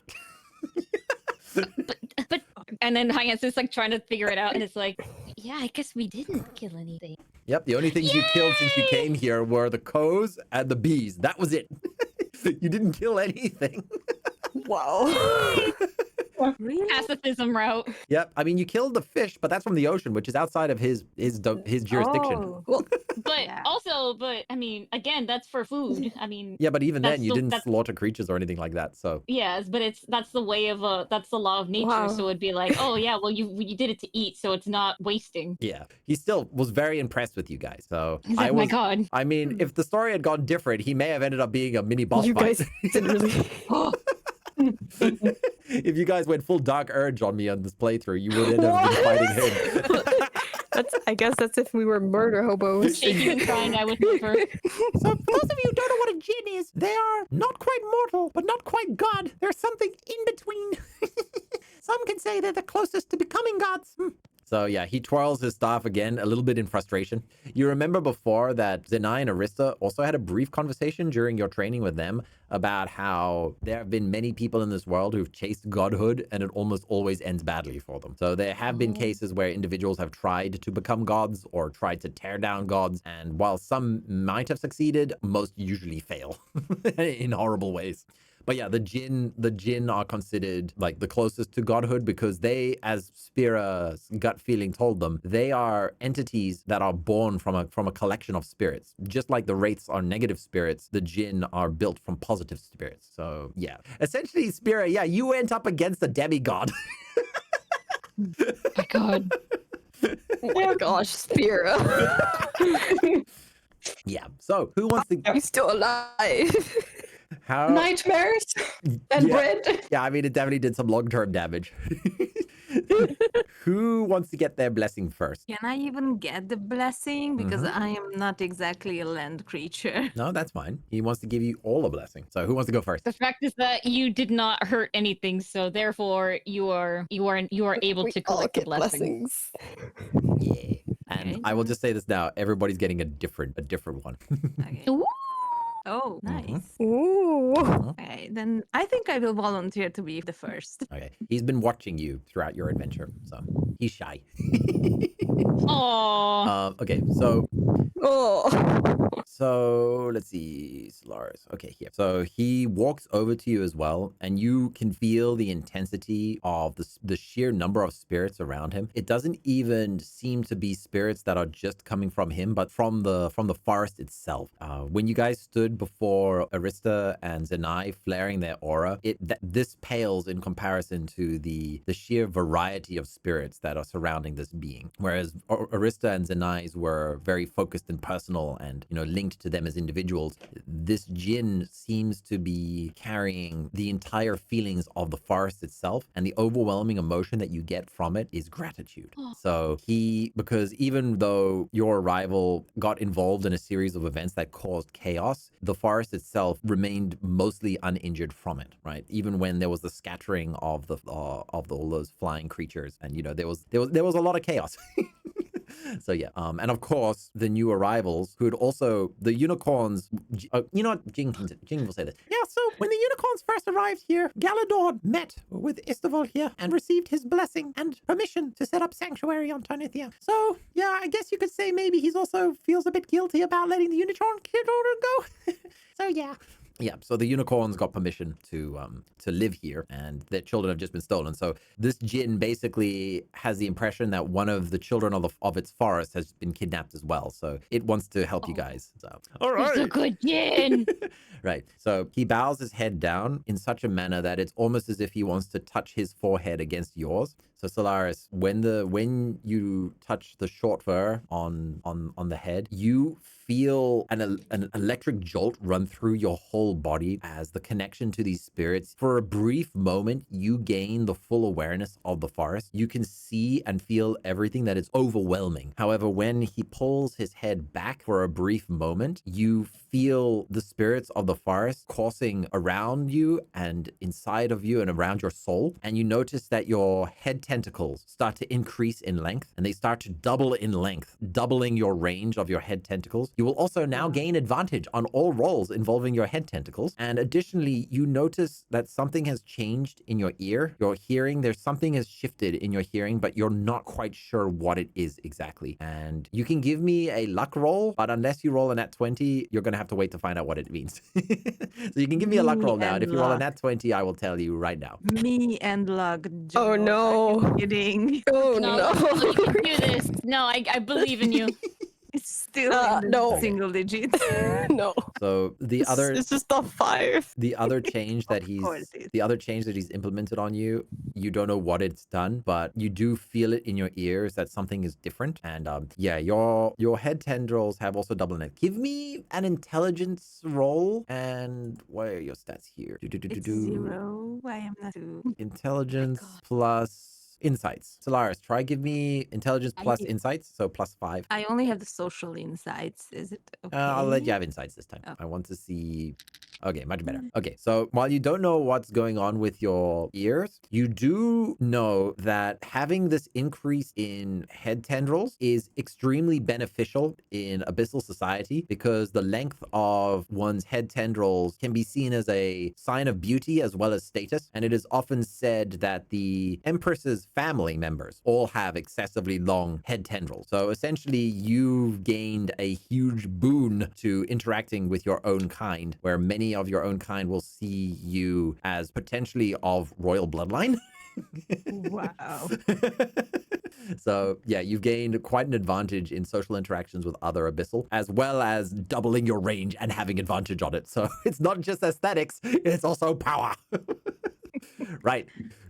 but and then Hyacinth's like trying to figure it out, and it's like, yeah, I guess we didn't kill anything. Yep, the only things you killed since you came here were the Ko's and the bees. That was it. You didn't kill anything. Wow. Really? Pacifism route. Yep. I mean, you killed the fish, but that's from the ocean, which is outside of his jurisdiction. Oh. Well, But Yeah. but I mean, again, that's for food. I mean, Yeah, but even then, That's you the- didn't that's- slaughter creatures or anything like that. So yes, but that's the way of that's the law of nature. Wow. So it'd be like, oh yeah, well you did it to eat, so it's not wasting. yeah, he still was very impressed with you guys. So He's like, my God. I mean, if the story had gone different, he may have ended up being a mini boss you fight. guys did really. If you guys went full Dark Urge on me on this playthrough, you would end up been fighting him. I guess that's if we were murder hobos. Shaking and crying, I would never. So, for those of you who don't know what a djinn is, they are not quite mortal, but not quite god. There's something in between. Some can say they're the closest to becoming gods. So yeah, he twirls his staff again, a little bit in frustration. You remember before that DJINN and Arista also had a brief conversation during your training with them about how there have been many people in this world who've chased godhood and it almost always ends badly for them. So there have been cases where individuals have tried to become gods or tried to tear down gods. And while some might have succeeded, most usually fail in horrible ways. But yeah, the djinn are considered like the closest to godhood because they, as Spira's gut feeling told them, they are entities that are born from a collection of spirits. Just like the wraiths are negative spirits, the djinn are built from positive spirits. So yeah, essentially, Spira, yeah, you went up against a demigod. My God. Oh my gosh, Spira. Yeah. So who wants to? You still alive? How? Nightmares and Yeah. bread. Yeah, I mean, it definitely did some long-term damage. Who wants to get their blessing first? Can I even get the blessing? Because Mm-hmm. I am not exactly a land creature. No, that's fine. He wants to give you all a blessing. So who wants to go first? The fact is that you did not hurt anything, so therefore you are able We to all collect the get blessings. Yeah. And Okay. I will just say this now. Everybody's getting a different one. Okay. Ooh. Oh, nice. Ooh. Okay, then I think I will volunteer to be the first. Okay. He's been watching you throughout your adventure. So he's shy. Aww. Okay. So Oh. let's see, Sylaris. Okay, here. So he walks over to you as well, and you can feel the intensity of the sheer number of spirits around him. It doesn't even seem to be spirits that are just coming from him, but from the forest itself. When you guys stood before Arista and Zenai flaring their aura, this pales in comparison to the sheer variety of spirits that are surrounding this being. Whereas Arista and Zenai's were very focused and personal and, linked to them as individuals, this djinn seems to be carrying the entire feelings of the forest itself, and the overwhelming emotion that you get from it is gratitude. So because even though your arrival got involved in a series of events that caused chaos, the forest itself remained mostly uninjured from it, right? Even when there was the scattering of all those flying creatures, and there was a lot of chaos. So yeah, and of course the new arrivals who had also the unicorns. You know what, Jing will say this. Yeah, so when the unicorns first arrived here, Galador met with Ivestalgor here and received his blessing and permission to set up sanctuary on Tarnithia. So, yeah, I guess you could say maybe he's also feels a bit guilty about letting the unicorn kid go. So, yeah. Yeah, so the unicorns got permission to live here, and their children have just been stolen. So this djinn basically has the impression that one of the children of its forest has been kidnapped as well. So it wants to help you guys. So all You're so good, Jin. Right. So he bows his head down in such a manner that it's almost as if he wants to touch his forehead against yours. So Sylaris, when you touch the short fur on the head, you feel an electric jolt run through your whole body as the connection to these spirits. For a brief moment, you gain the full awareness of the forest. You can see and feel everything that is overwhelming. However, when he pulls his head back for a brief moment, you feel the spirits of the forest coursing around you and inside of you and around your soul. And you notice that your head tentacles start to increase in length, and they start to double in length, doubling your range of your head tentacles. You will also now gain advantage on all rolls involving your head tentacles. tentacles. And additionally, you notice that something has changed in your ear, your hearing. There's something has shifted in your hearing, but you're not quite sure what it is exactly. And you can give me a luck roll, but unless you roll a nat 20, you're going to have to wait to find out what it means. So you can give me a luck roll now. And if you roll a nat 20, I will tell you right now. Me and luck. Jono. Oh, no. Are you kidding? Oh No, no. you can do this. No, I believe in you. It's still in the no. single digits. No. So It's just a 5. the other change that he's implemented on you, you don't know what it's done, but you do feel it in your ears that something is different. And yeah, your head tendrils have also double neck. Give me an intelligence roll. And what are your stats here? It's 0. I am not 2. Intelligence plus insights. Sylaris, try give me intelligence plus insights, so +5. I only have the social insights. Is it okay? I'll let you have insights this time. Oh. I want to see. Okay, much better. Okay, so while you don't know what's going on with your ears, you do know that having this increase in head tendrils is extremely beneficial in abyssal society because the length of one's head tendrils can be seen as a sign of beauty as well as status. And it is often said that the Empress's family members all have excessively long head tendrils. So essentially, you've gained a huge boon to interacting with your own kind, where many of your own kind will see you as potentially of royal bloodline. Wow. So yeah, you've gained quite an advantage in social interactions with other abyssal, as well as doubling your range and having advantage on it. So it's not just aesthetics, it's also power. Right.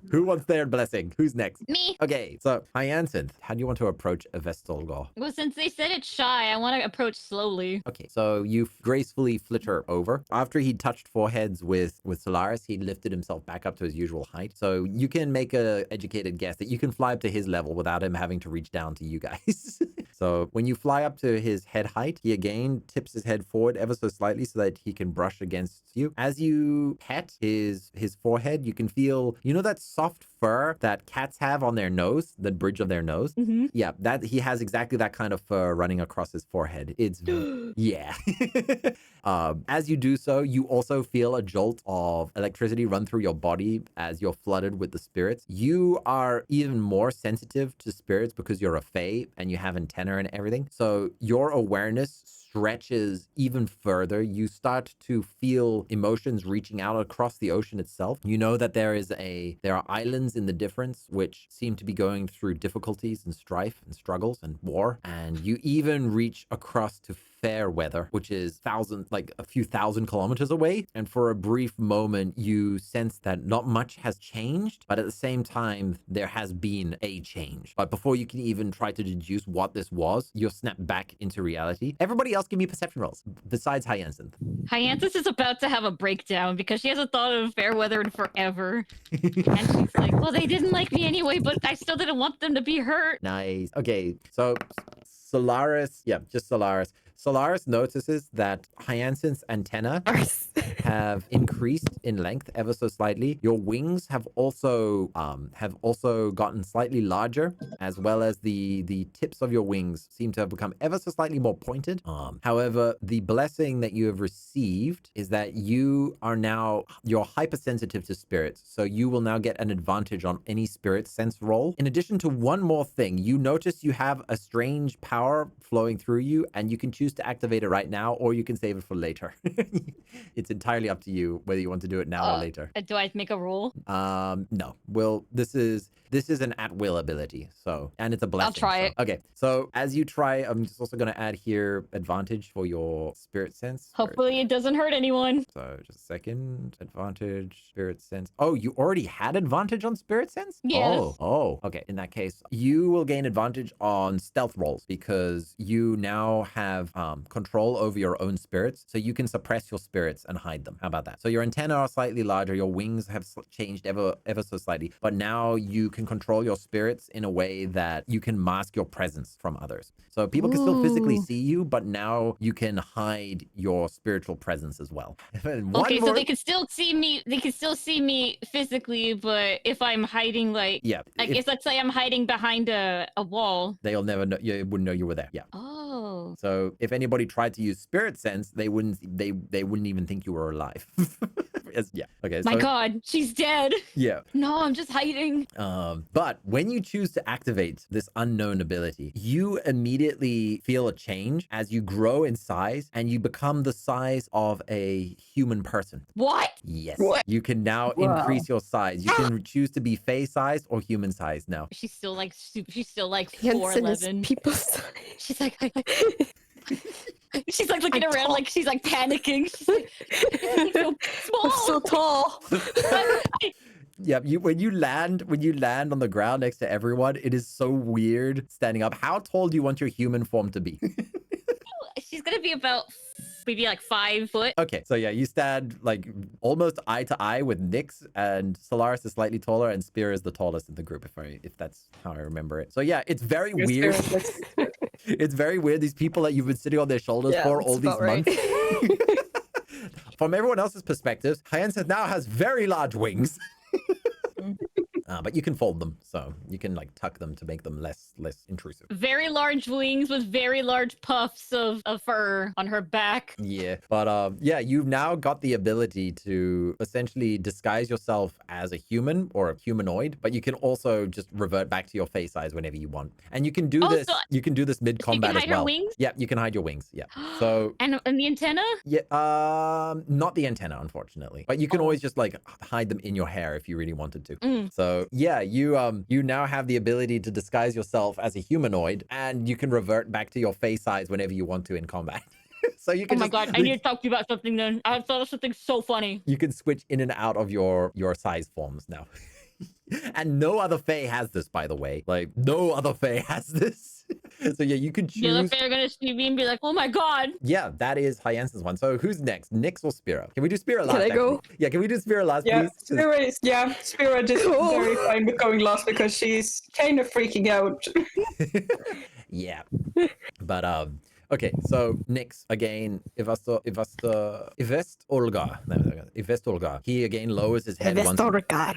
Who wants their blessing? Who's next? Me. Okay, so Hyacinth, how do you want to approach Ivest'olgar? Well, since they said it's shy, I want to approach slowly. Okay, so you gracefully flitter over. After he touched foreheads with Sylaris, he lifted himself back up to his usual height. So you can make a educated guess that you can fly up to his level without him having to reach down to you guys. So when you fly up to his head height, he again tips his head forward ever so slightly so that he can brush against you. As you pet his forehead, you can feel, you know, that soft fur that cats have on their nose, the bridge of their nose? Mm-hmm. Yeah, that he has exactly that kind of fur running across his forehead. It's yeah. As you do so, you also feel a jolt of electricity run through your body as you're flooded with the spirits. You are even more sensitive to spirits because you're a fae and you have antenna and everything. So your awareness stretches even further. You start to feel emotions reaching out across the ocean itself. You know that there are islands in the difference which seem to be going through difficulties and strife and struggles and war. And you even reach across to fair weather, which is a few thousand kilometers away. And for a brief moment, you sense that not much has changed, but at the same time, there has been a change. But before you can even try to deduce what this was, you're snapped back into reality. Everybody else give me perception rolls, besides Hyacinth. Hyacinth is about to have a breakdown because she hasn't thought of fair weather in forever. And she's like, well, they didn't like me anyway, but I still didn't want them to be hurt. Nice. Okay, so Sylaris, yeah, just Sylaris. Sylaris notices that Hyacinth's antenna have increased in length ever so slightly. Your wings have also gotten slightly larger, as well as the tips of your wings seem to have become ever so slightly more pointed. However, the blessing that you have received is that you're hypersensitive to spirits, so you will now get an advantage on any spirit sense roll. In addition to one more thing, you notice you have a strange power flowing through you, and you can choose to activate it right now, or you can save it for later. It's entirely up to you whether you want to do it now or later. Do I make a roll? No. Well, this is an at-will ability, so, and it's a blessing. I'll try it. Okay, so as you try, I'm just also going to add here advantage for your spirit sense. Hopefully it doesn't hurt anyone. So just a second. Advantage, spirit sense. Oh, you already had advantage on spirit sense? Yes. Oh, okay. In that case, you will gain advantage on stealth rolls because you now have control over your own spirits, so you can suppress your spirits and hide them. How about that? So your antennae are slightly larger, your wings have changed ever so slightly, but now you can can control your spirits in a way that you can mask your presence from others. So people can still physically see you, but now you can hide your spiritual presence as well. Okay, so they can still see me. They can still see me physically, but if I'm hiding, like, yeah, I guess let's say I'm hiding behind a wall. They'll never know. You wouldn't know you were there. Yeah. Oh. So if anybody tried to use spirit sense, they wouldn't even think you were alive. Yeah. Okay. My God, she's dead. Yeah. No, I'm just hiding. But when you choose to activate this unknown ability, you immediately feel a change as you grow in size and you become the size of a human person. What? Yes. What? You can now increase your size. You can choose to be Fae sized or human sized now. She's still like 4'11". 4'11". People size. She's like she's like looking around like she's like panicking. She's like, I feel small. I'm so tall. Yeah, when you land on the ground next to everyone, it is so weird standing up. How tall do you want your human form to be? She's gonna be about maybe like 5 foot. Okay, so yeah, you stand like almost eye to eye with Nyx, and Sylaris is slightly taller, and Spira is the tallest in the group, if that's how I remember it. So yeah, it's very weird. It's very weird. These people that you've been sitting on their shoulders for all these months. From everyone else's perspective, Hyacinth now has very large wings. But you can fold them, so you can like tuck them to make them less intrusive. Very large wings with very large puffs of fur on her back. Yeah, but yeah, you've now got the ability to essentially disguise yourself as a human or a humanoid, but you can also just revert back to your face size whenever you want. And you can do this. So you can do this mid combat as well. You can hide her wings? Yeah, you can hide your wings. Yeah. So and the antenna? Yeah, not the antenna, unfortunately. But you can always just like hide them in your hair if you really wanted to. So yeah, you now have the ability to disguise yourself as a humanoid, and you can revert back to your face size whenever you want to in combat. So you can. Oh my God, I need to talk to you about something then. I thought of something so funny. You can switch in and out of your size forms now. And no other Fae has this, by the way. Like, no other Fae has this. So yeah, you can choose. The other Fae are gonna see me and be like, oh my God. Yeah, that is Hyacinth's one. So who's next? Nyx or Spira? Can we do Spira last? Can I go? Yeah, can we do Spira last, Yeah, please? Spira just very fine with going last because she's kind of freaking out. Yeah. But okay, so Nyx again, Ivest'olgar. He again lowers his head once.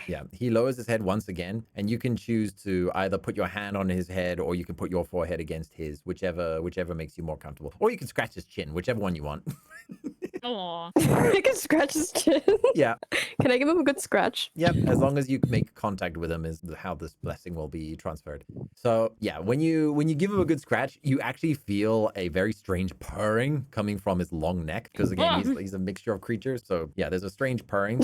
Yeah, he lowers his head once again, and you can choose to either put your hand on his head or you can put your forehead against his, whichever makes you more comfortable. Or you can scratch his chin, whichever one you want. Aw. I can scratch his chin. Yeah. Can I give him a good scratch? Yep, as long as you make contact with him is how this blessing will be transferred. So yeah, when you give him a good scratch, you actually feel a very strange purring coming from his long neck, because again, he's a mixture of creatures. So yeah, there's a strange purring.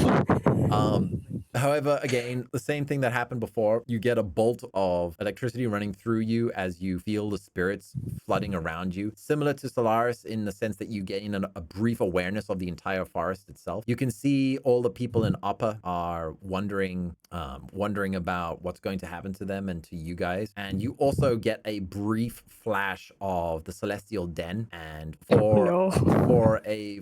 However, again, the same thing that happened before, you get a bolt of electricity running through you as you feel the spirits flooding around you. Similar to Sylaris in the sense that you gain a brief awareness of the entire forest itself. You can see all the people in Upper are wondering about what's going to happen to them and to you guys. And you also get a brief flash of the Celestial Den. And for a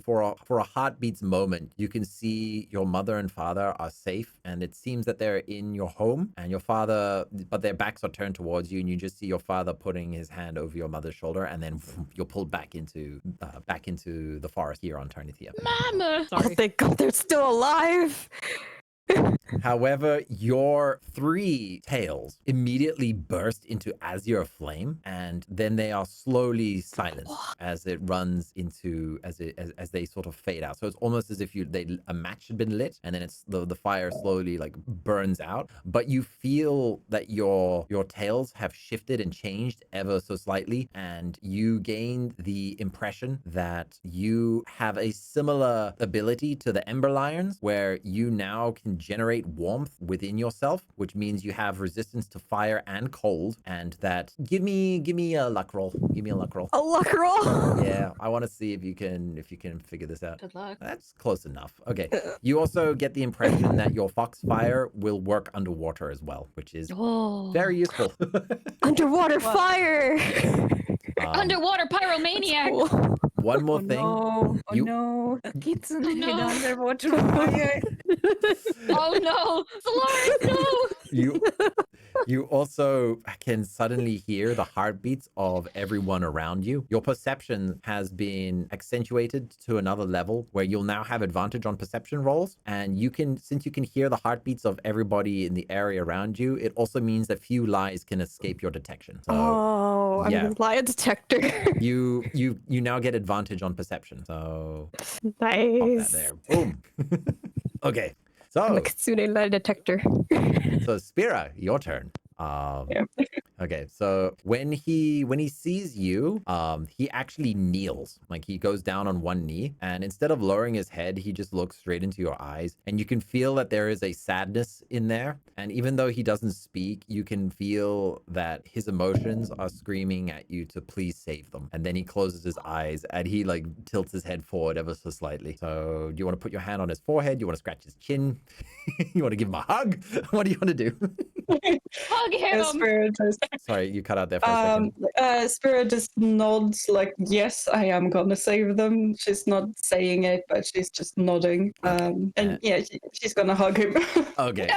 heartbeat's moment, you can see your mother and father are safe. And it seems that they're in your home, and your father, but their backs are turned towards you, and you just see your father putting his hand over your mother's shoulder, and then you're pulled back into the forest here on Tarnithia. Mama! Sorry. Oh, thank God they're still alive. However, your 3 tails immediately burst into azure flame, and then they are slowly silenced as it runs into as they sort of fade out. So it's almost as if a match had been lit, and then it's the fire slowly like burns out. But you feel that your tails have shifted and changed ever so slightly, and you gain the impression that you have a similar ability to the Ember Lions, where you now can generate warmth within yourself, which means you have resistance to fire and cold. And that give me a luck roll. Give me a luck roll. A luck roll? Yeah, I want to see if you can figure this out. Good luck. That's close enough. Okay. You also get the impression that your foxfire will work underwater as well, which is very useful. Underwater fire. Underwater pyromaniac. Cool. One more thing. No, Kitsune no. underwater fire. Oh no, Sylaris, no. You you also can suddenly hear the heartbeats of everyone around you. Your perception has been accentuated to another level where you'll now have advantage on perception rolls. And you can, since you can hear the heartbeats of everybody in the area around you, it also means that few lies can escape your detection. So, I'm a lie detector. you now get advantage on perception. So pop that Nice. there. Boom. Okay. I'm a So Kitsune lie detector. so Spira, your turn. Okay, so when he sees you, he actually kneels. Like he goes down on one knee, and instead of lowering his head, he just looks straight into your eyes, and you can feel that there is a sadness in there. And even though he doesn't speak, you can feel that his emotions are screaming at you to please save them. And then he closes his eyes and he like tilts his head forward ever so slightly. So do you want to put your hand on his forehead? You want to scratch his chin? You want to give him a hug? What do you want to do? Hug him. Spira just, Sorry, you cut out there for a second. Spira just nods like, yes, I am gonna save them. She's not saying it, but she's just nodding. And yeah, she's gonna hug him. Okay.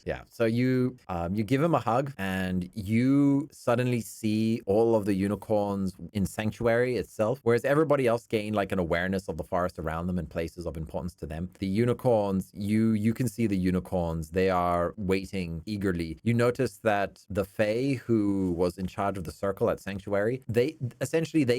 Yeah. So you give him a hug, and you suddenly see all of the unicorns in Sanctuary itself, whereas everybody else gained like an awareness of the forest around them and places of importance to them. The unicorns, you can see the unicorns. They are waiting eagerly. You notice that the Fae who was in charge of the circle at Sanctuary, they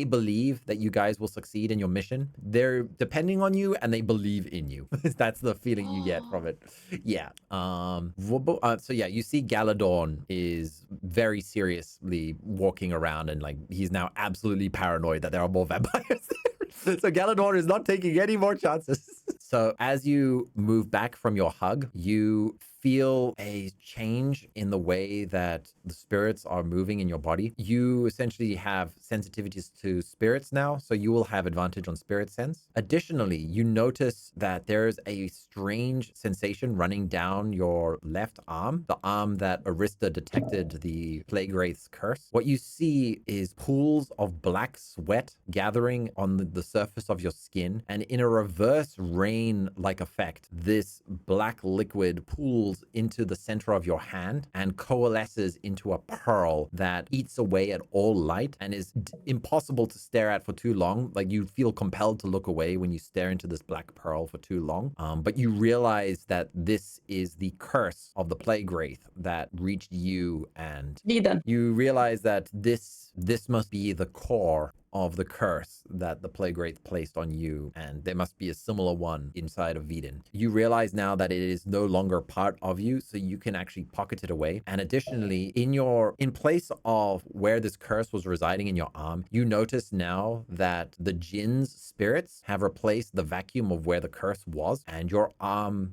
believe that you guys will succeed in your mission. They're depending on you and they believe in you. That's the feeling you get from it. Yeah. So yeah, you see Galadorn is very seriously walking around, and like he's now absolutely paranoid that there are more vampires. So Galadorn is not taking any more chances. So as you move back from your hug, you feel a change in the way that the spirits are moving in your body. You essentially have sensitivities to spirits now, so you will have advantage on spirit sense. Additionally, you notice that there's a strange sensation running down your left arm, the arm that Arista detected the Plague Wraith's curse. What you see is pools of black sweat gathering on the surface of your skin, and in a reverse rain-like effect, this black liquid pools into the center of your hand and coalesces into a pearl that eats away at all light and is impossible to stare at for too long. Like you feel compelled to look away when you stare into this black pearl for too long. But you realize that this is the curse of the Plague Wraith that reached you, and you realize that this must be the core of the curse that the Plague Wraith placed on you, and there must be a similar one inside of Veden. You realize now that it is no longer part of you, so you can actually pocket it away. And additionally, in place of where this curse was residing in your arm, you notice now that the Djinn's spirits have replaced the vacuum of where the curse was, and your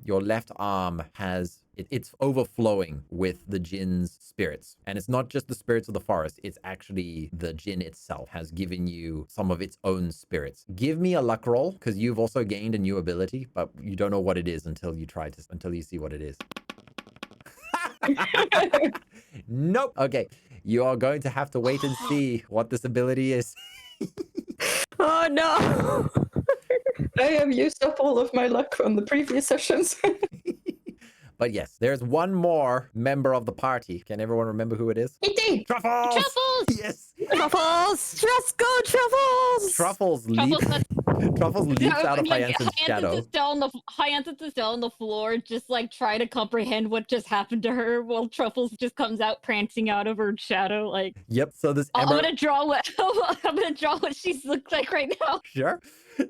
left arm has it's overflowing with the Djinn's spirits. And it's not just the spirits of the forest, it's actually the Djinn itself has given you some of its own spirits. Give me a luck roll, because you've also gained a new ability, but you don't know what it is until you see what it is. Nope. Okay. You are going to have to wait and see what this ability is. Oh no! I have used up all of my luck from the previous sessions. But yes, there's one more member of the party. Can everyone remember who it is? Indeed. Truffles! Truffles! Yes! Truffles! Just go, Truffles! Truffles leaps out of Hyacinth's shadow. Hyacinth is down on the floor, just like try to comprehend what just happened to her, while Truffles just comes out prancing out of her shadow. Like, yep. So this I'm gonna draw what she looks like right now. Sure.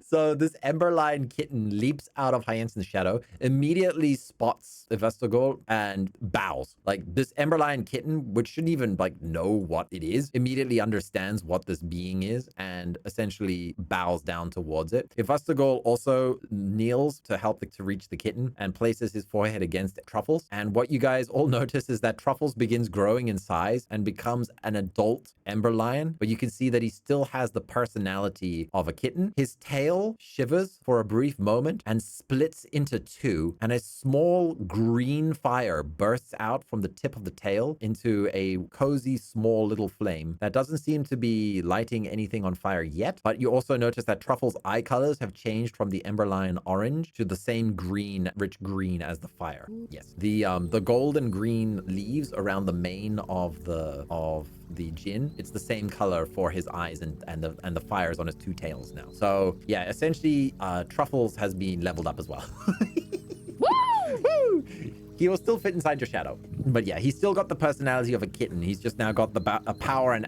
So this Emberline kitten leaps out of Hyacinth's shadow, immediately spots Ivestalgor and bows. Like this Emberline kitten, which shouldn't even like know what it is, immediately understands what this being is and essentially bows down towards it. Ivestalgor also kneels to help to reach the kitten and places his forehead against Truffles. And what you guys all notice is that Truffles begins growing in size and becomes an adult Emberlion, but you can see that he still has the personality of a kitten. His tail tail shivers for a brief moment and splits into two, and a small green fire bursts out from the tip of the tail into a cozy, small little flame that doesn't seem to be lighting anything on fire yet. But you also notice that Truffle's eye colors have changed from the Emberline orange to the same green, rich green as the fire. Yes. The golden green leaves around the mane of the djinn, it's the same color for his eyes and the fires on his two tails now. So yeah, essentially Truffles has been leveled up as well. Woo! Woo! He will still fit inside your shadow, but yeah, he's still got the personality of a kitten. He's just now got the power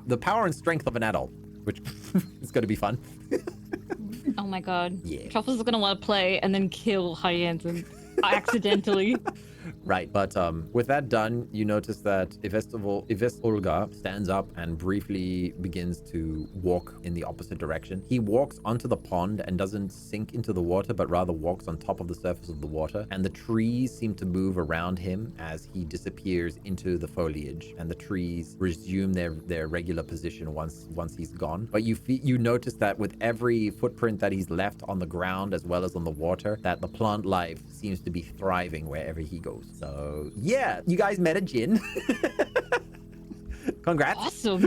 the power and strength of an adult, which is going to be fun. Oh my god. Yeah. Truffles is gonna want to play and then kill Hyacinth accidentally. Right, but with that done, you notice that Ivest'olgar stands up and briefly begins to walk in the opposite direction. He walks onto the pond and doesn't sink into the water, but rather walks on top of the surface of the water. And the trees seem to move around him as he disappears into the foliage. And the trees resume their regular position once he's gone. But you notice that with every footprint that he's left on the ground as well as on the water, that the plant life seems to be thriving wherever he goes. So yeah, you guys met a djinn. Congrats. Awesome.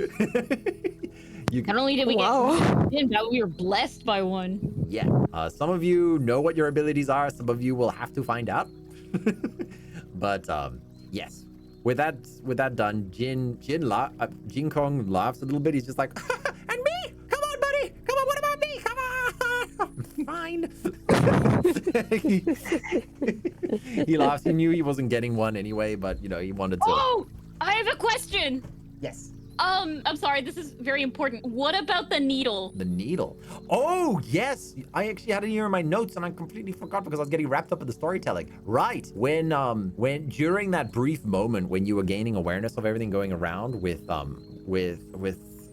Not only did we get a djinn, but we were blessed by one. Yeah. Some of you know what your abilities are. Some of you will have to find out. But yes. With that done, Jin Kong laughs a little bit. He's just like, and me? Come on, buddy. Come on, what about me? Come on. Fine. He laughs. He knew he wasn't getting one anyway, but you know, he wanted to. Oh, I have a question. Yes. I'm sorry, this is very important. What about the needle? The needle. Oh, yes. I actually had it here in my notes and I completely forgot because I was getting wrapped up in the storytelling. Right. When during that brief moment when you were gaining awareness of everything going around with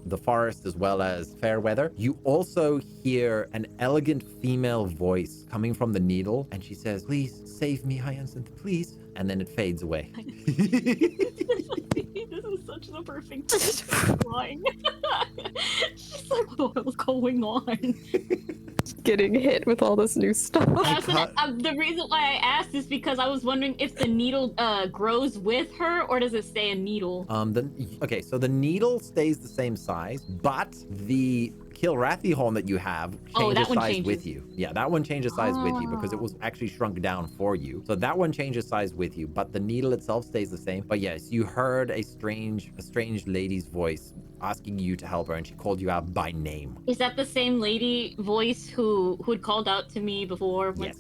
the forest as well as fair weather, you also hear an elegant female voice coming from the needle, and she says, "Please save me, Hyacinth, please." And then it fades away. This is such the perfect line. She's like, what's going on? Getting hit with all this new stuff. The reason why I asked is because I was wondering if the needle grows with her, or does it stay a needle? Okay, so the needle stays the same size, but the Killrathi horn that you have changes size with you. Yeah, that one changes size with you because it was actually shrunk down for you. So that one changes size with you, but the needle itself stays the same. But yes, you heard a strange lady's voice asking you to help her, and she called you out by name. Is that the same lady voice who had called out to me before when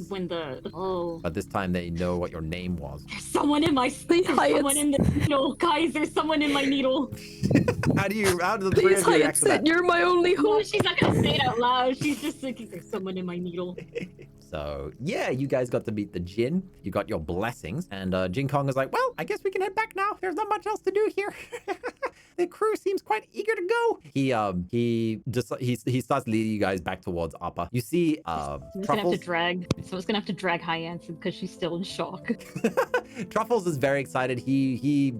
But this time they know what your name was. There's someone in my someone in the needle. Guys, there's someone in my needle. How do the three of you react to that? You're my only hope. No, she's not gonna say it out loud. She's just thinking there's someone in my needle. So yeah, you guys got to meet the djinn. You got your blessings, and Jin Kong is like, well, I guess we can head back now. There's not much else to do here. The crew seems quite eager to go. He starts leading you guys back towards Appa. You see, Someone's gonna have to drag Hyacinth because she's still in shock. Truffles is very excited. He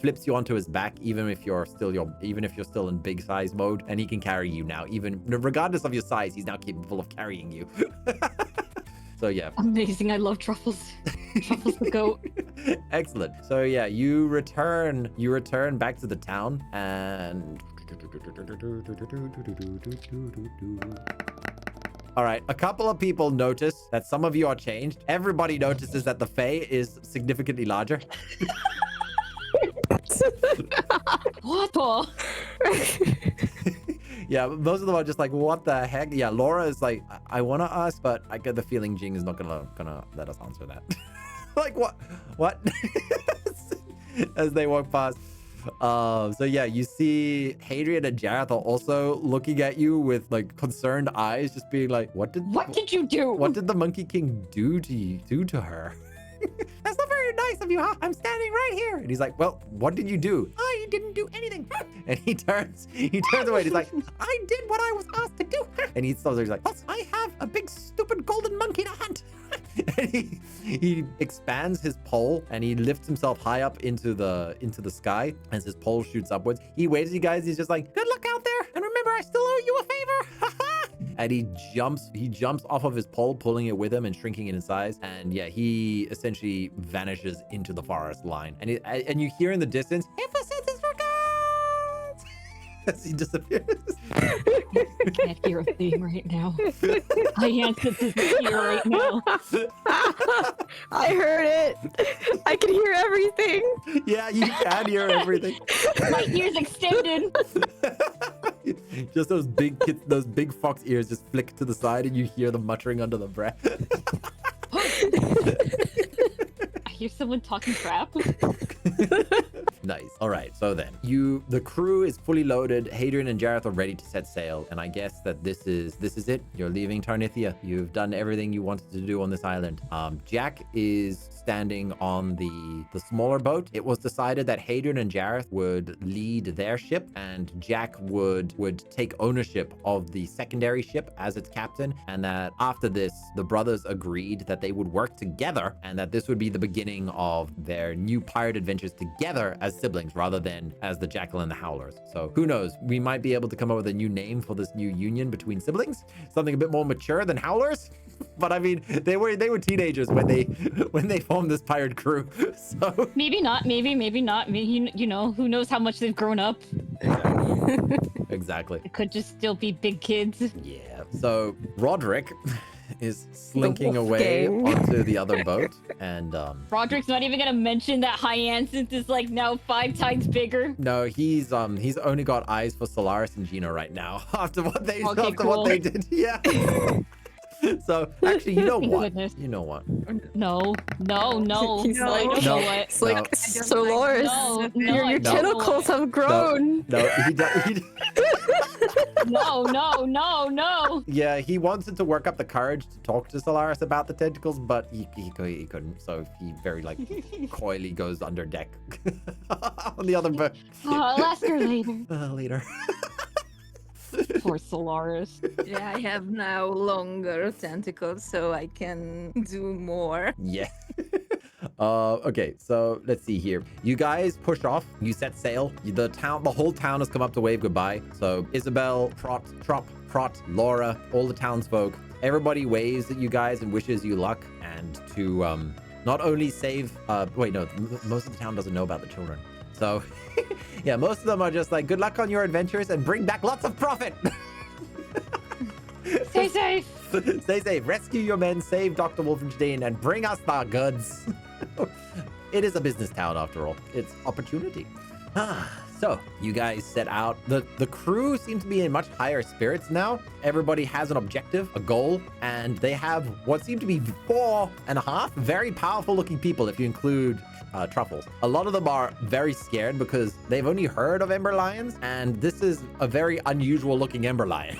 flips you onto his back, even if you're still in big size mode, and he can carry you now. Even regardless of your size, he's now capable of carrying you. So yeah. Amazing. I love Truffles. Truffles the goat. Excellent. So yeah, you return back to the town, and all right, a couple of people notice that some of you are changed. Everybody notices that the Fae is significantly larger. What the? Yeah, most of them are just like, what the heck? Yeah, Laura is like, I want to ask, but I get the feeling Jing is not gonna let us answer that. Like, what? As they walk past. So yeah, you see Hadrian and Jareth are also looking at you with like concerned eyes, just being like, what did you do? What did the Monkey King do to her? That's not very nice of you, huh? I'm standing right here. And he's like, well, what did you do? I didn't do anything. And he turns away and he's like, I did what I was asked to do. And he stops there. He's like, plus I have a big stupid golden monkey to hunt. And he expands his pole and he lifts himself high up into the sky as his pole shoots upwards. He waves at you guys. He's just like, good luck out there. And remember, I still owe you a favor. and he jumps off of his pole, pulling it with him and shrinking it in size. And yeah, he essentially vanishes into the forest line. And you hear in the distance, emphasis for gods, as he disappears. I can't hear a thing right now. Hyacinth is here right now. I heard it. I can hear everything. Yeah, you can hear everything. My ears extended. Just those big fox ears just flick to the side, and you hear them muttering under the breath. I hear someone talking crap. Nice. All right. So then the crew is fully loaded. Hadrian and Jareth are ready to set sail. And I guess that this is it. You're leaving Tarnithia. You've done everything you wanted to do on this island. Jack is standing on the smaller boat. It was decided that Hadrian and Jareth would lead their ship, and Jack would take ownership of the secondary ship as its captain. And that after this, the brothers agreed that they would work together, and that this would be the beginning of their new pirate adventures together as siblings rather than as the Jackal and the Howlers. So who knows? We might be able to come up with a new name for this new union between siblings, something a bit more mature than Howlers. But I mean, they were teenagers when they formed this pirate crew. So maybe not. Maybe not. Maybe, you know, who knows how much they've grown up. Exactly. It could just still be big kids. Yeah. So Roderick is slinking away gang. onto the other boat, and Roderick's not even gonna mention that Hyacinth is like now 5 times bigger. no, he's only got eyes for Sylaris and Jono right now after what they cool. did. Yeah. So actually, you know Thank what? goodness. You know what? No. He's I like- don't No. know what. It's like, No. Sorors, No, your I don't know tentacles what. have grown. No, he No. yeah, he wanted to work up the courage to talk to Sylaris about the tentacles, but he couldn't. So he very coyly goes under deck on the other boat. I'll ask her later. Later. Poor Sylaris. Yeah, I have now longer tentacles, so I can do more. Yeah. Okay, so let's see here. You guys push off. You set sail. The whole town has come up to wave goodbye. So Isabel, Prot, Laura, all the townsfolk, everybody waves at you guys and wishes you luck, and to not only save. Wait, no, most of the town doesn't know about the children. So, yeah, most of them are just like, good luck on your adventures and bring back lots of profit. Stay safe. Stay safe. Rescue your men, save Dr. Wolfenstein, and bring us the goods. It is a business town after all. It's opportunity. So you guys set out. The crew seems to be in much higher spirits now. Everybody has an objective, a goal, and they have what seem to be 4.5 very powerful looking people if you include Truffles. A lot of them are very scared because they've only heard of Ember Lions, and this is a very unusual looking Ember Lion.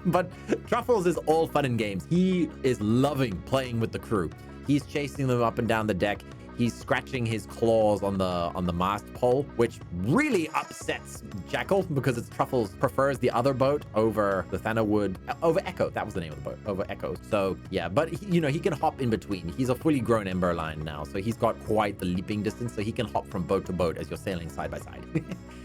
But Truffles is all fun and games. He is loving playing with the crew. He's chasing them up and down the deck. He's scratching his claws on the mast pole, which really upsets Jackal because it's Truffles prefers the other boat over the Thanawood, over Echo. That was the name of the boat, over Echo. So yeah, but he can hop in between. He's a fully grown Ember Lion now, so he's got quite the leaping distance. So he can hop from boat to boat as you're sailing side by side.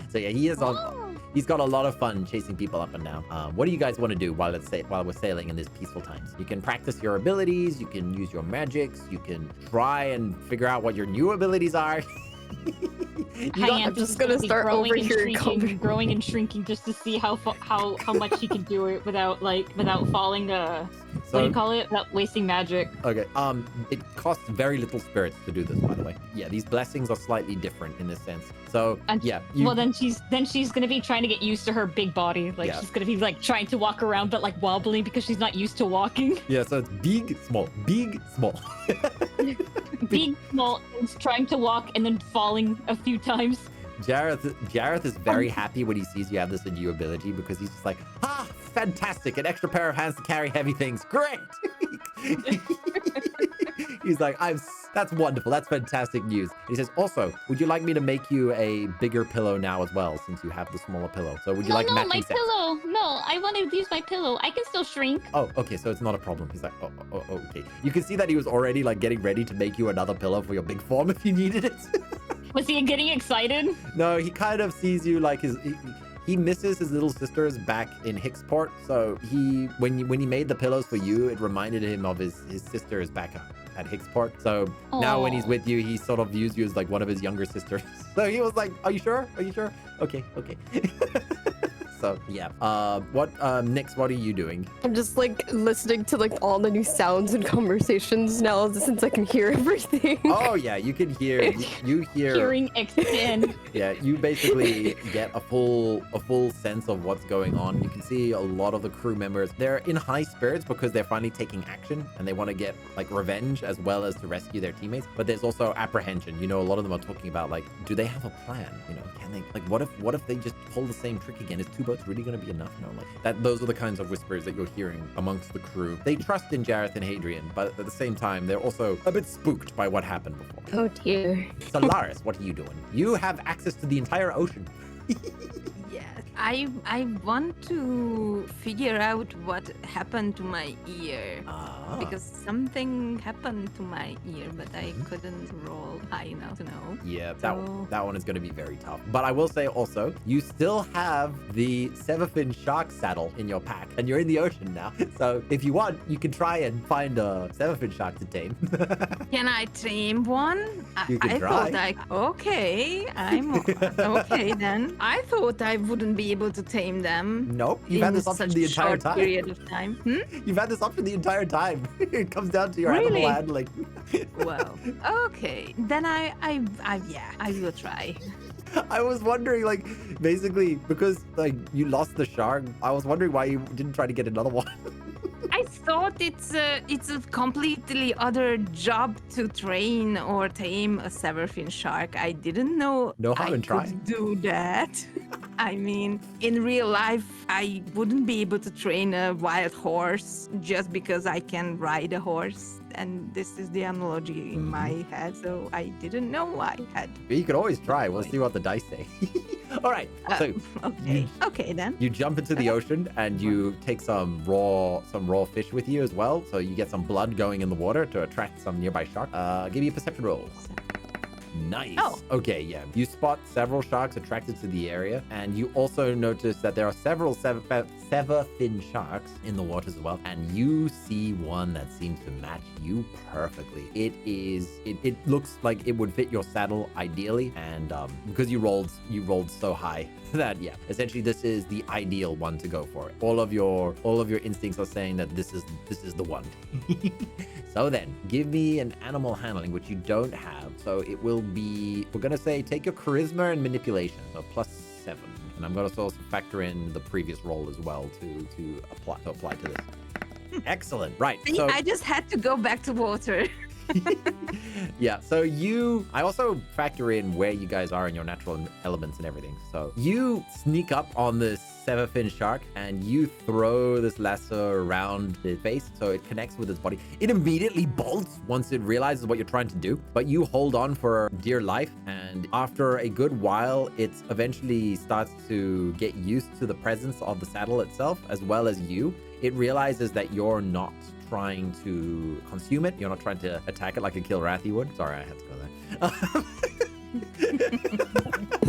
So yeah, he is on. He's got a lot of fun chasing people up and down. What do you guys want to do while we're sailing in these peaceful times? You can practice your abilities. You can use your magics. You can try and figure out what your new abilities are. I'm just gonna start overhearing growing and shrinking just to see how much he can do it without falling. What do you call it? Without wasting magic. Okay. It costs very little spirits to do this, by the way. Yeah, these blessings are slightly different in this sense. So yeah. Well, then she's gonna be trying to get used to her big body. Like she's gonna be like trying to walk around, but like wobbling because she's not used to walking. Yeah. So it's big, small, big, small. Big, small, and trying to walk and then falling a few times. Jareth is very happy when he sees you have this new ability because he's just like, fantastic, an extra pair of hands to carry heavy things. Great. He's like, that's wonderful. That's fantastic news. And he says, also, would you like me to make you a bigger pillow now as well, since you have the smaller pillow? So would you like matching my sets? pillow. No, I want to use my pillow. I can still shrink. Oh, okay, so it's not a problem. He's like, oh, okay. You can see that he was already like getting ready to make you another pillow for your big form if you needed it. Was he getting excited? No, he kind of sees you like He misses his little sisters back in Hicksport. So when he made the pillows for you, it reminded him of his sisters back at Hicksport. So now when he's with you, he sort of views you as like one of his younger sisters. So he was like, "Are you sure? Are you sure? Okay." So yeah. Nix, what are you doing? I'm just like listening to like all the new sounds and conversations now since I can hear everything. Oh yeah, you can hear. You hear. Hearing extend. Yeah, you basically get a full sense of what's going on. You can see a lot of the crew members. They're in high spirits because they're finally taking action and they want to get like revenge as well as to rescue their teammates. But there's also apprehension. You know, a lot of them are talking about like, do they have a plan? You know, can they like what if they just pull the same trick again? Is 2 boats really going to be enough? No, like that. Those are the kinds of whispers that you're hearing amongst the crew. They trust in Jareth and Hadrian, but at the same time, they're also a bit spooked by what happened before. Oh dear. Sylaris, what are you doing? You have access to the entire ocean. Yes. I want to figure out what happened to my ear. Because something happened to my ear, but I couldn't roll high enough to know. Yeah, So- that one is going to be very tough. But I will say also, you still have the Severfin shark saddle in your pack, and you're in the ocean now. So if you want, you can try and find a Severfin shark to tame. Can I tame one? You can I try. thought okay, I'm okay then. I thought I wouldn't be able to tame them. Nope, you've had in this option such the a entire short time. period of time. You've had this option the entire time. It comes down to your Really? animal handling. Well, okay. Then I will try. I was wondering, like, basically, because, like, you lost the shark, I was wondering why you didn't try to get another one. I thought it's a completely other job to train or tame a Severfin shark. I didn't know No harm I in could trying. do that. I mean, in real life, I wouldn't be able to train a wild horse just because I can ride a horse. And this is the analogy in my head, so I didn't know I had. You could always try. We'll see what the dice say. All right. So Okay. Okay then. you jump into the ocean and you take some raw fish with you as well. So you get some blood going in the water to attract some nearby shark. Give me a perception roll. Nice. Oh. Okay, yeah. You spot several sharks attracted to the area, and you also notice that there are several Severfin sharks in the waters as well, and you see one that seems to match you perfectly. It looks like it would fit your saddle ideally, and because you rolled so high that yeah, essentially this is the ideal one to go for. All of your instincts are saying that this is the one. So then, give me an animal handling, which you don't have. So it will be, we're going to say, take your charisma and manipulation, so +7. And I'm going to also factor in the previous roll as well to apply to this. Excellent. Right. See, So I just had to go back to water. yeah, so I also factor in where you guys are in your natural elements and everything. So you sneak up on this Severfin shark and you throw this lasso around its face so it connects with its body. It immediately bolts once it realizes what you're trying to do, but you hold on for dear life, and after a good while, it eventually starts to get used to the presence of the saddle itself as well as you. It realizes that you're not trying to consume it. You're not trying to attack it like a Killrathi would. Sorry, I had to go there.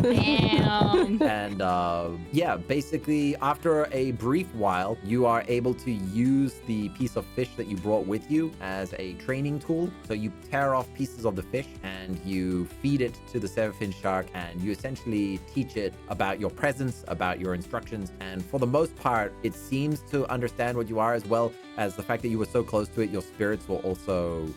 Damn. And yeah, basically after a brief while, you are able to use the piece of fish that you brought with you as a training tool. So you tear off pieces of the fish and you feed it to the Severfin shark, and you essentially teach it about your presence, about your instructions, and for the most part, it seems to understand what you are, as well as the fact that you were so close to it. Your spirits were also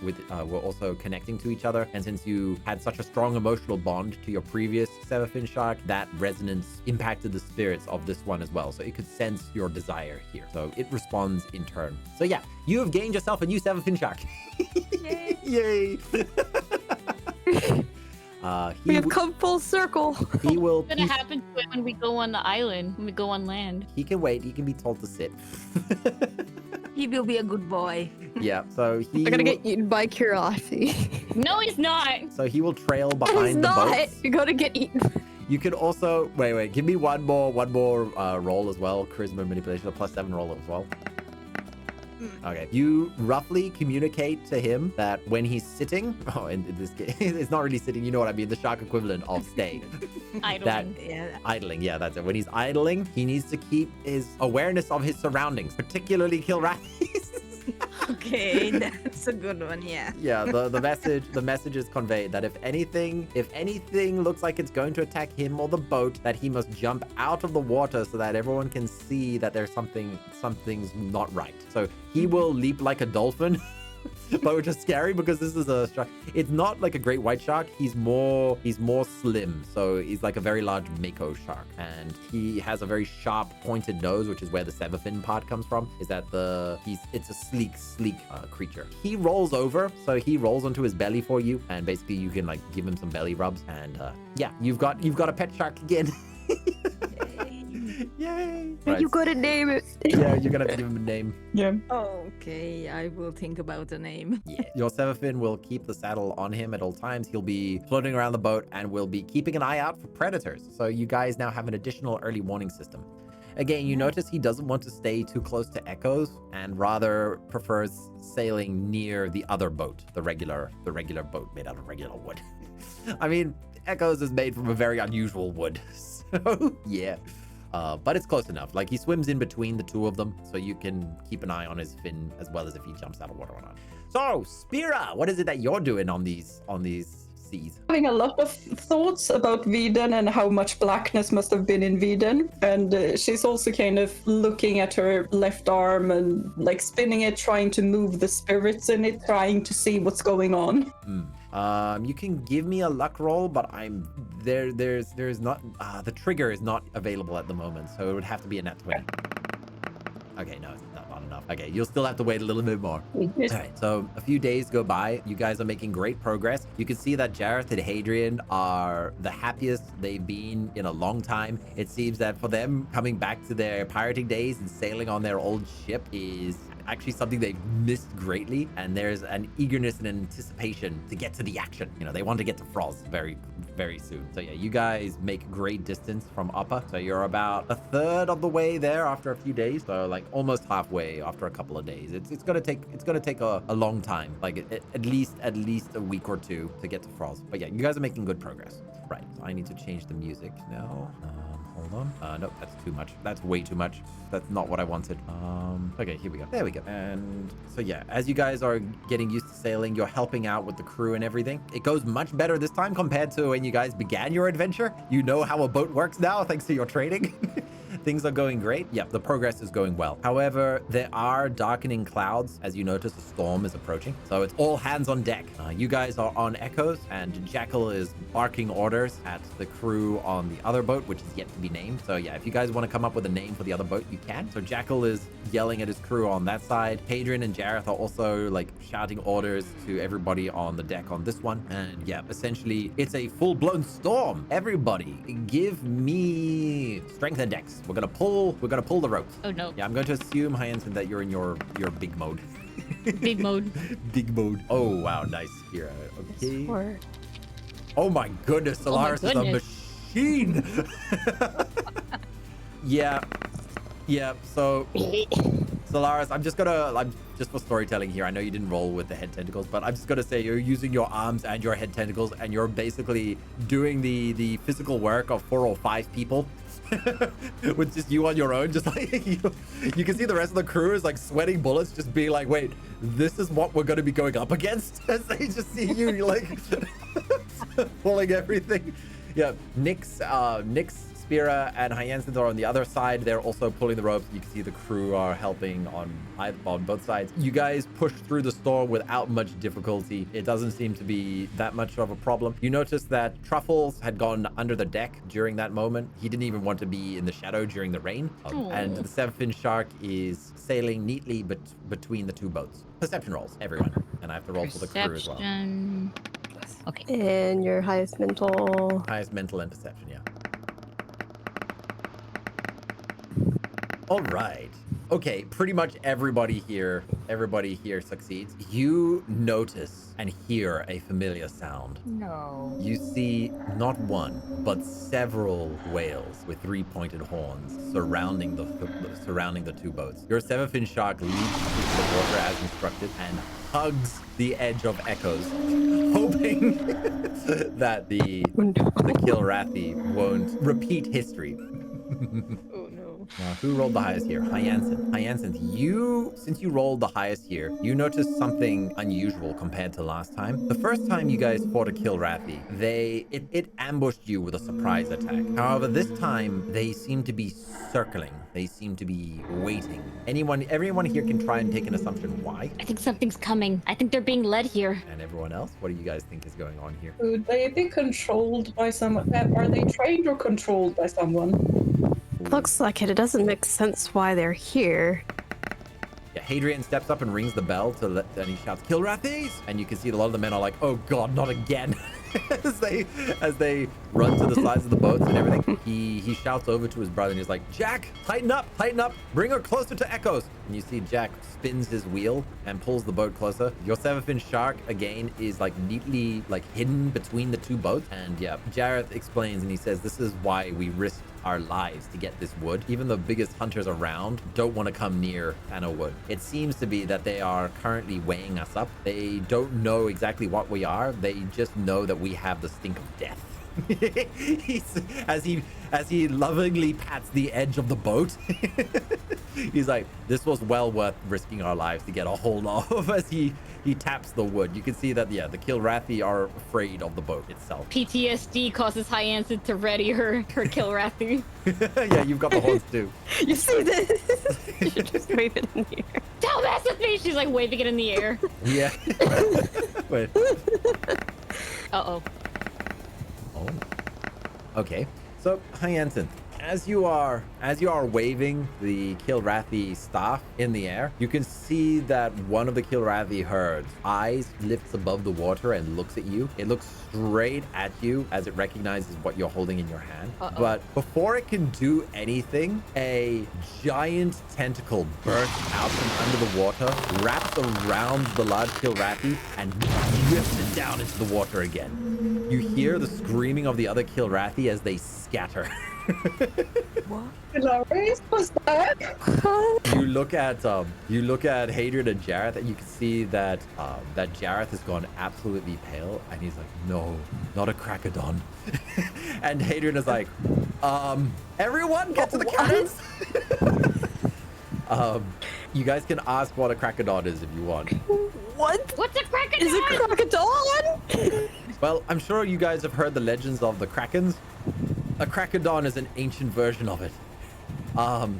connecting to each other, and since you had such a strong emotional bond to your previous Severfin shark, that resonance impacted the spirits of this one as well, so it could sense your desire here, so it responds in turn. So yeah, you have gained yourself a new Severfin shark. Yay. Yay. We have come full circle. He will What's gonna happen to it when we go on the island? When we go on land? he can wait. He can be told to sit. He will be a good boy. Yeah, so he We're gonna get eaten by Killrathi. No, he's not. so he will trail He's behind the not. boats. You're gonna get eaten. You can also wait. Give me one more roll as well. Charisma manipulation, a +7 roll as well. Okay. You roughly communicate to him that when he's sitting, in this case, it's not really sitting, you know what I mean, the shark equivalent of stay. Idling. Idling, yeah, that's it. When he's idling, he needs to keep his awareness of his surroundings, particularly Killrathi's. Okay, that's a good one. Yeah. Yeah, the message is conveyed that if anything looks like it's going to attack him or the boat, that he must jump out of the water so that everyone can see that there's something's not right. So he will leap like a dolphin. But which is scary because this is a shark. It's not like a great white shark. He's more slim. So he's like a very large mako shark. And he has a very sharp pointed nose, which is where the sever fin part comes from. Is that it's a sleek creature. He rolls over. So he rolls onto his belly for you. And basically you can like give him some belly rubs. And yeah, you've got a pet shark again. Yay! Right. You gotta name it. Yeah, you're gonna have to give him a name. Yeah. Okay, I will think about a name. Yeah. Your Severfin will keep the saddle on him at all times. He'll be floating around the boat and will be keeping an eye out for predators. So you guys now have an additional early warning system. Again, you notice he doesn't want to stay too close to Echoes and rather prefers sailing near the other boat, the regular boat made out of regular wood. I mean, Echoes is made from a very unusual wood. So, yeah. But it's close enough. Like he swims in between the two of them, so you can keep an eye on his fin as well as if he jumps out of water or not. So, Spira, what is it that you're doing on these seas? Having a lot of thoughts about Viden and how much blackness must have been in Viden, and she's also kind of looking at her left arm and like spinning it, trying to move the spirits in it, trying to see what's going on. You can give me a luck roll, but there's not the trigger is not available at the moment, so it would have to be a nat 20. Okay, no, it's not enough. Okay, you'll still have to wait a little bit more. All right, so a few days go by. You guys are making great progress. You can see that Jareth and Hadrian are the happiest they've been in a long time. It seems that for them, coming back to their pirating days and sailing on their old ship is actually something they've missed greatly, and there's an eagerness and anticipation to get to the action. You know, they want to get to Frost very, very soon. So yeah, you guys make great distance from Upper. So you're about a third of the way there after a few days. So like almost halfway after a couple of days. It's gonna take a long time, like at least a week or two to get to Frost. But yeah, you guys are making good progress. Right. So I need to change the music now. Hold on. Nope, that's too much. That's way too much. That's not what I wanted. Okay, here we go. There we go. And so yeah, as you guys are getting used to sailing, you're helping out with the crew and everything. It goes much better this time compared to when you guys began your adventure. You know how a boat works now, thanks to your training. Things are going great. Yep, the progress is going well. However, there are darkening clouds as you notice a storm is approaching. So it's all hands on deck. You guys are on Echoes, and Jackal is barking orders at the crew on the other boat, which is yet to be named. So yeah, if you guys want to come up with a name for the other boat, you can. So Jackal is yelling at his crew on that side. Hadrian and Jareth are also like shouting orders to everybody on the deck on this one. And yeah, essentially it's a full-blown storm. Everybody give me strength and dex. We're gonna pull the ropes. Oh no. Yeah, I'm going to assume, Hyacinth, that you're in your big mode. Big mode. Big mode. Oh wow, nice. Here, okay. Oh my goodness, Sylaris is a machine. Yeah. So Sylaris, I'm just for storytelling here. I know you didn't roll with the head tentacles, but I'm just gonna say you're using your arms and your head tentacles, and you're basically doing the physical work of 4 or 5 people. With just you on your own, just like you can see the rest of the crew is like sweating bullets, just being like, wait, this is what we're going to be going up against. As they just see you like pulling everything. Yeah, Nyx, Spira, and Hyacinth are on the other side. They're also pulling the ropes. You can see the crew are helping on both sides. You guys push through the storm without much difficulty. It doesn't seem to be that much of a problem. You notice that Truffles had gone under the deck during that moment. He didn't even want to be in the shadow during the rain. And the Severfin shark is sailing neatly between the two boats. Perception rolls, everyone. And I have to roll for the crew as well. Okay. And your highest mental. Highest mental and perception, yeah. All right. Okay, pretty much everybody here succeeds. You notice and hear a familiar sound. No. You see not one, but several whales with 3 pointed horns surrounding the two boats. Your seven-fin shark leaps into the water as instructed and hugs the edge of echoes, hoping that the Killrathi won't repeat history. Oh no. Now, who rolled the highest here? Hyacinth. Hyacinth, since you rolled the highest here, you noticed something unusual compared to last time. The first time you guys fought a Killrathi, it ambushed you with a surprise attack. However, this time they seem to be circling. They seem to be waiting. Everyone here can try and take an assumption why. I think something's coming. I think they're being led here. And everyone else, what do you guys think is going on here? Would they be controlled by someone? Are they trained or controlled by someone? Looks like it. It doesn't make sense why they're here. Yeah, Hadrian steps up and rings the bell and he shouts, "Killrathis!" And you can see a lot of the men are like, "Oh God, not again!" as they run to the sides of the boats and everything. He shouts over to his brother and he's like, "Jack, tighten up, bring her closer to Echoes." And you see Jack spins his wheel and pulls the boat closer. Your seven-fin shark again is like neatly like hidden between the two boats. And yeah, Jareth explains and he says, "This is why we risked our lives to get this wood. Even the biggest hunters around don't want to come near Anna Wood. It seems to be that they are currently weighing us up. They don't know exactly what we are. They just know that we have the stink of death." As he lovingly pats the edge of the boat, he's like, "This was well worth risking our lives to get a hold of." As he taps the wood, you can see that the Killrathi are afraid of the boat itself. PTSD causes Hyacinth to ready her Killrathi. Yeah, you've got the horns too. You see this? You should just wave it in the air. Don't mess with me! She's like waving it in the air. Yeah. Wait. Uh-oh. Oh. Okay. So, Hyacinth, as you are waving the Killrathi staff in the air, you can see that one of the Killrathi herds eyes lifts above the water and looks at you. It looks straight at you as it recognizes what you're holding in your hand. Uh-oh. But before it can do anything, a giant tentacle bursts out from under the water, wraps around the large Killrathi, and drifts it down into the water again. You hear the screaming of the other Killrathi as they scatter. What? Sylaris, what's that? You look at Hadrian and Jareth, and you can see that that Jareth has gone absolutely pale, and he's like, "No, not a Krakadon." And Hadrian is like, "Everyone, get to the cannons." You guys can ask what a Krakadon is if you want. What? What's a Krakadon? Is it Krakadon? Well, I'm sure you guys have heard the legends of the Krakens. A Krakadon is an ancient version of it.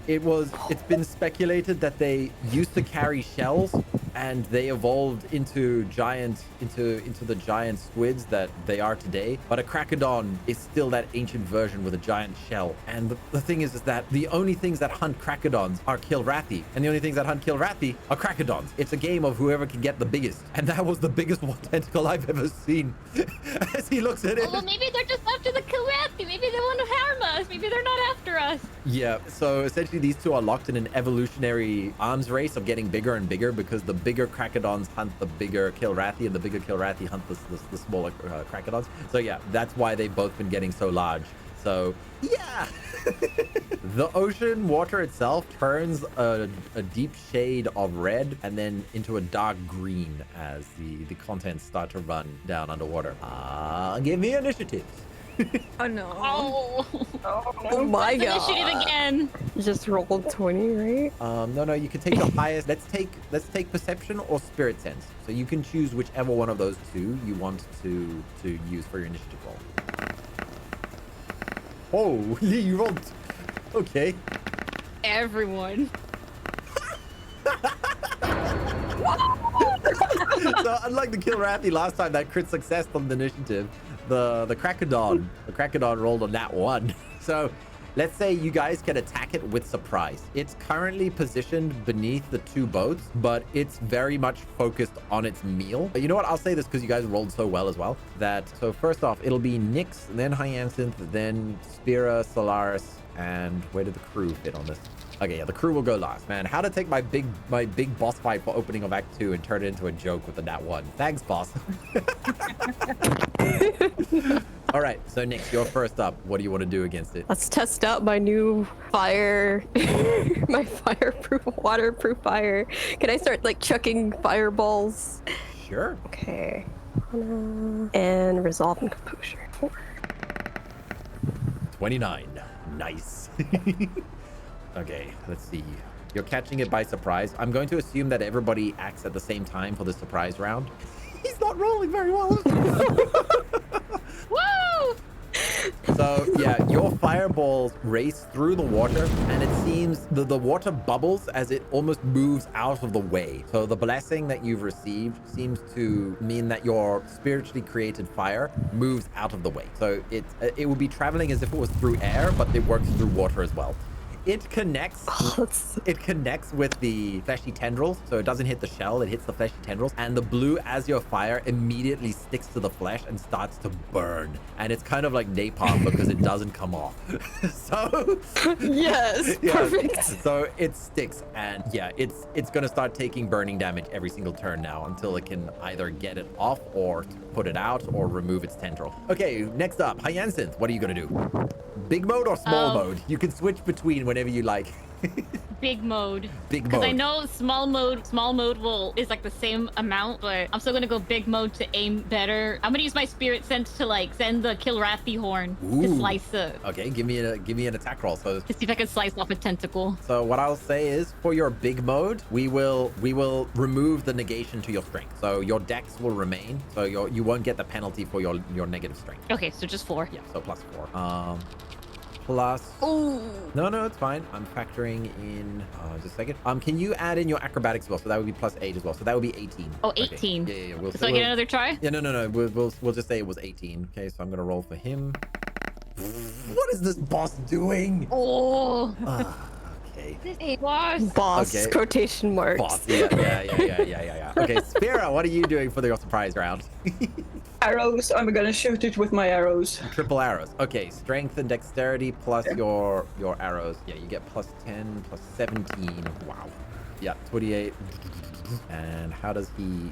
It's been speculated that they used to carry shells and they evolved into the giant squids that they are today. But a Krakadon is still that ancient version with a giant shell. And the thing is that the only things that hunt Krakadons are Killrathi, and the only things that hunt Killrathi are Krakadons. It's a game of whoever can get the biggest, and that was the biggest one tentacle I've ever seen. As he looks at it. Oh, well, maybe they're just after the Killrathi. Maybe they want to harm us. Maybe they're not after us. Yeah, so essentially these two are locked in an evolutionary arms race of getting bigger and bigger, because the bigger Krakadons hunt the bigger Killrathi, and the bigger Killrathi hunt the smaller Krakadons. So yeah, that's why they've both been getting so large. So yeah. The ocean water itself turns a deep shade of red and then into a dark green as the contents start to run down underwater. Give me initiative. Oh no. Oh, my That's god. initiative again. Just rolled 20, right? No, you can take the highest. Let's take perception or spirit sense. So you can choose whichever one of those two you want to use for your initiative roll. Oh, you rolled. Okay. Everyone. So unlike the Killrathi last time that crit success on the initiative, the Krakadon rolled on that one. So let's say you guys can attack it with surprise. It's currently positioned beneath the two boats, but it's very much focused on its meal. But you know what? I'll say this because you guys rolled so well as well. So first off, it'll be Nyx, then Hyacinth, then Spira, Sylaris, and where did the crew fit on this? Okay, yeah, the crew will go last, man. How to take my big boss fight for opening of Act 2 and turn it into a joke with the Nat 1. Thanks, boss. All right, so Nick, you're first up. What do you want to do against it? Let's test out my new fire, my fireproof, waterproof fire. Can I start like chucking fireballs? Sure. Okay. And resolve and composure. 29. Nice. Okay, let's see. You're catching it by surprise. I'm going to assume that everybody acts at the same time for the surprise round. He's not rolling very well. Woo! So yeah, your fireballs race through the water, and it seems the water bubbles as it almost moves out of the way. So the blessing that you've received seems to mean that your spiritually created fire moves out of the way. So it will be traveling as if it was through air, but it works through water as well. It connects. It connects with the fleshy tendrils, so it doesn't hit the shell. It hits the fleshy tendrils, and the blue as your fire immediately sticks to the flesh and starts to burn. And it's kind of like napalm because it doesn't come off. So yes, yeah, perfect. so it sticks, and yeah, it's gonna start taking burning damage every single turn now until it can either get it off or put it out or remove its tendril. Okay, next up, Hyacinth. What are you gonna do? Big mode or small mode? You can switch between whenever you like. Big mode. Big mode. Because I know small mode is like the same amount, but I'm still gonna go big mode to aim better. I'm gonna use my spirit sense to like send the Killrathi horn to slice it. Okay, give me an attack roll. So To see if I can slice off a tentacle. So what I'll say is, for your big mode, we will remove the negation to your strength. So your dex will remain. So you won't get the penalty for your negative strength. Okay, so just 4. Yeah, so plus 4. Plus. Oh. No, it's fine. I'm factoring in. Just a second. Can you add in your acrobatics as well? So that would be plus 8 as well. So that would be 18. Oh, 18. Okay. Yeah. So I get another try? Yeah, no. We'll just say it was 18. Okay, so I'm gonna roll for him. What is this boss doing? Oh. Okay. Hey, boss. Boss, Okay. quotation marks. Boss. Yeah. Okay, Spira, what are you doing for your surprise round? Arrows. I'm gonna shoot it with my arrows. Triple arrows. Okay, strength and dexterity plus your arrows. Yeah, you get plus 10, plus 17. Wow. Yeah, 28. And how does he...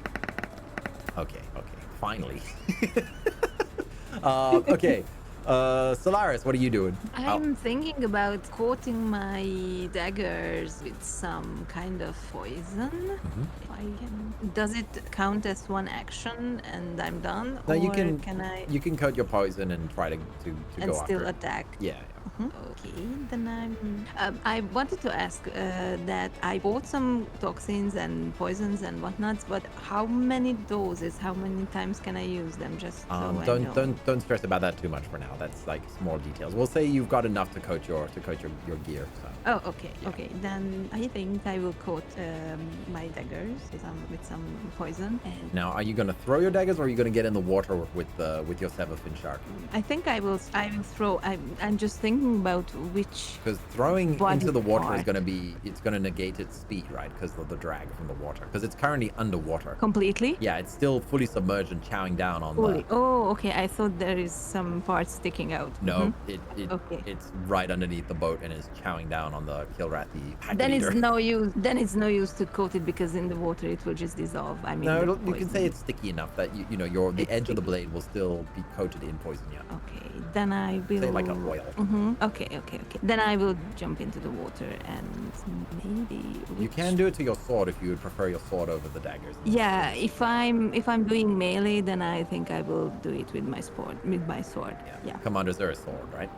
Okay. Finally. Okay. Sylaris, what are you doing? I'm thinking about coating my daggers with some kind of poison. If I can. Does it count as one action and I'm done? No, you or can I you can coat your poison and try to and go still after it. attack? Yeah. Okay, then I wanted to ask that I bought some toxins and poisons and whatnots, but how many doses? How many times can I use them? Just so I know. Don't stress about that too much for now. That's like small details. We'll say you've got enough to coat your gear. So. Oh, okay, okay. Then I think I will coat my daggers with some poison. And Now, are you gonna throw your daggers, or are you gonna get in the water with your severfin shark? I think I will throw. I'm just thinking about which. Because throwing body into the water is part. gonna negate its speed, right? Because of the drag from the water. Because it's currently underwater. Completely? Yeah, it's still fully submerged and chowing down on Fully. the. Oh, okay. I thought there is some part sticking out. No, Mhm. Okay. it's right underneath the boat and is chowing down on the Killrathi Then it's Krakadons. no use. Then it's no use to coat it because in the water it will just dissolve. I mean, No, the you can say poison. it's sticky enough that the It's edge of the sticky. blade will still be coated in poison. Yeah. Okay, then I will. Say like a oil. Okay. Then I will jump into the water and maybe. You can do it to your sword if you would prefer your sword over the daggers. Yeah, if I'm doing melee, then I think I will do it with my sword. Yeah. Commanders are a sword, right?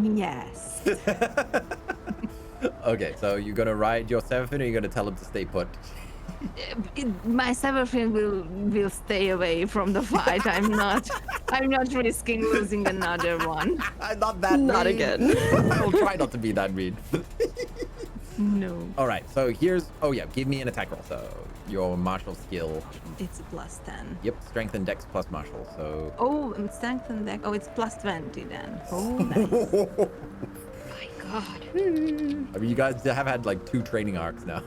Yes. Okay, so you're gonna ride your Seraphim, or you're gonna tell him to stay put? My Severfin will stay away from the fight. I'm not risking losing another one. Not that Not mean. again. I'll try not to be that mean. No. All right, so here's. Oh yeah, give me an attack roll. So your martial skill. It's a plus 10. Yep, strength and dex plus martial. So. Oh, strength and deck. Oh, it's plus 20 then. Oh, nice. My God. I mean, you guys have had like 2 training arcs now.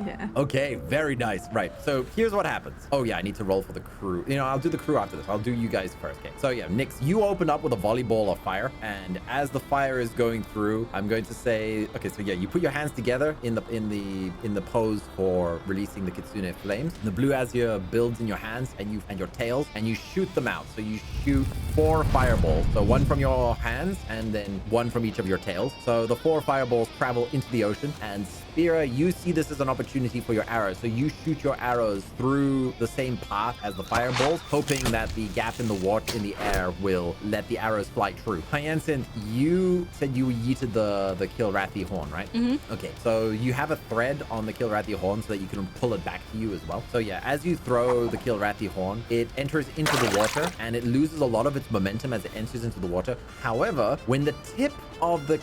Yeah. Okay, very nice. Right. So here's what happens. Oh yeah, I need to roll for the crew. You know, I'll do the crew after this. I'll do you guys first. Okay. So yeah, Nix, you open up with a volleyball of fire, and as the fire is going through, I'm going to say, okay, so yeah, you put your hands together in the pose for releasing the Kitsune flames. The blue azure builds in your hands and your tails, and you shoot them out. So you shoot 4 fireballs. So 1 from your hands and then 1 from each of your tails. So the 4 fireballs travel into the ocean, and Spira, you see this as an opportunity for your arrows. So you shoot your arrows through the same path as the fireballs, hoping that the gap in the water in the air will let the arrows fly true. Hyacinth, you said you yeeted the Killrathi horn, right? Mm-hmm. Okay, so you have a thread on the Killrathi horn so that you can pull it back to you as well. So yeah, as you throw the Killrathi horn, it enters into the water and it loses a lot of its momentum as it enters into the water. However, when the tip of the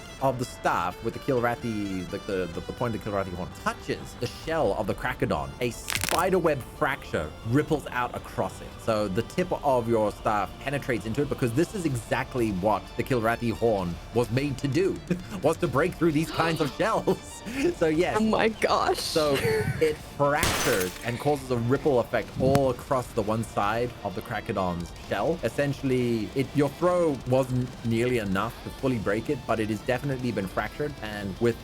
staff with the Killrathi, the point of the Killrathi horn touches the shell of the Krakadon, a spiderweb fracture ripples out across it. So the tip of your staff penetrates into it, because this is exactly what the Killrathi horn was made to do, was to break through these kinds of shells. So yes. Oh my gosh. So it fractures and causes a ripple effect all across the one side of the Krakadon's shell. Essentially, your throw wasn't nearly enough to fully break it, but it has definitely been fractured. And with